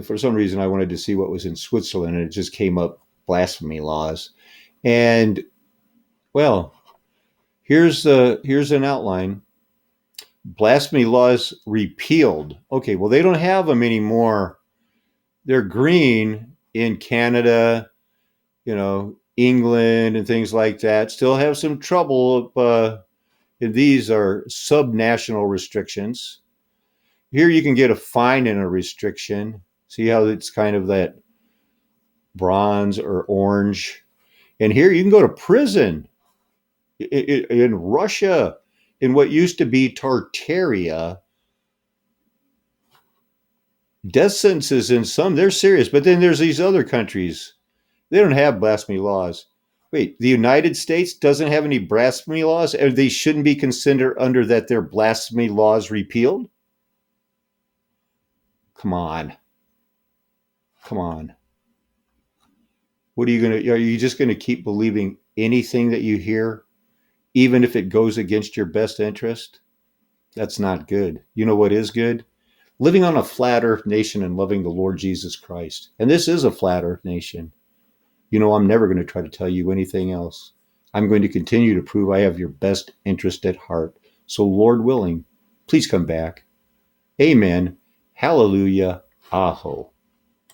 For some reason, I wanted to see what was in Switzerland, and it just came up blasphemy laws. And, well, here's an outline. Blasphemy laws repealed. Okay, well, they don't have them anymore. They're green in Canada, England and things like that. Still have some trouble. And these are subnational restrictions. Here you can get a fine and a restriction. See how it's kind of that bronze or orange. And here you can go to prison. In Russia, in what used to be Tartaria, death sentences in some, they're serious. But then there's these other countries. They don't have blasphemy laws. Wait, the United States doesn't have any blasphemy laws, and they shouldn't be considered under that their blasphemy laws repealed? Come on. Are you just going to keep believing anything that you hear, even if it goes against your best interest? That's not good. You know what is good? Living on a flat earth nation and loving the Lord Jesus Christ. And this is a flat earth nation. I'm never going to try to tell you anything else. I'm going to continue to prove I have your best interest at heart. So, Lord willing, please come back. Amen. Hallelujah. Aho.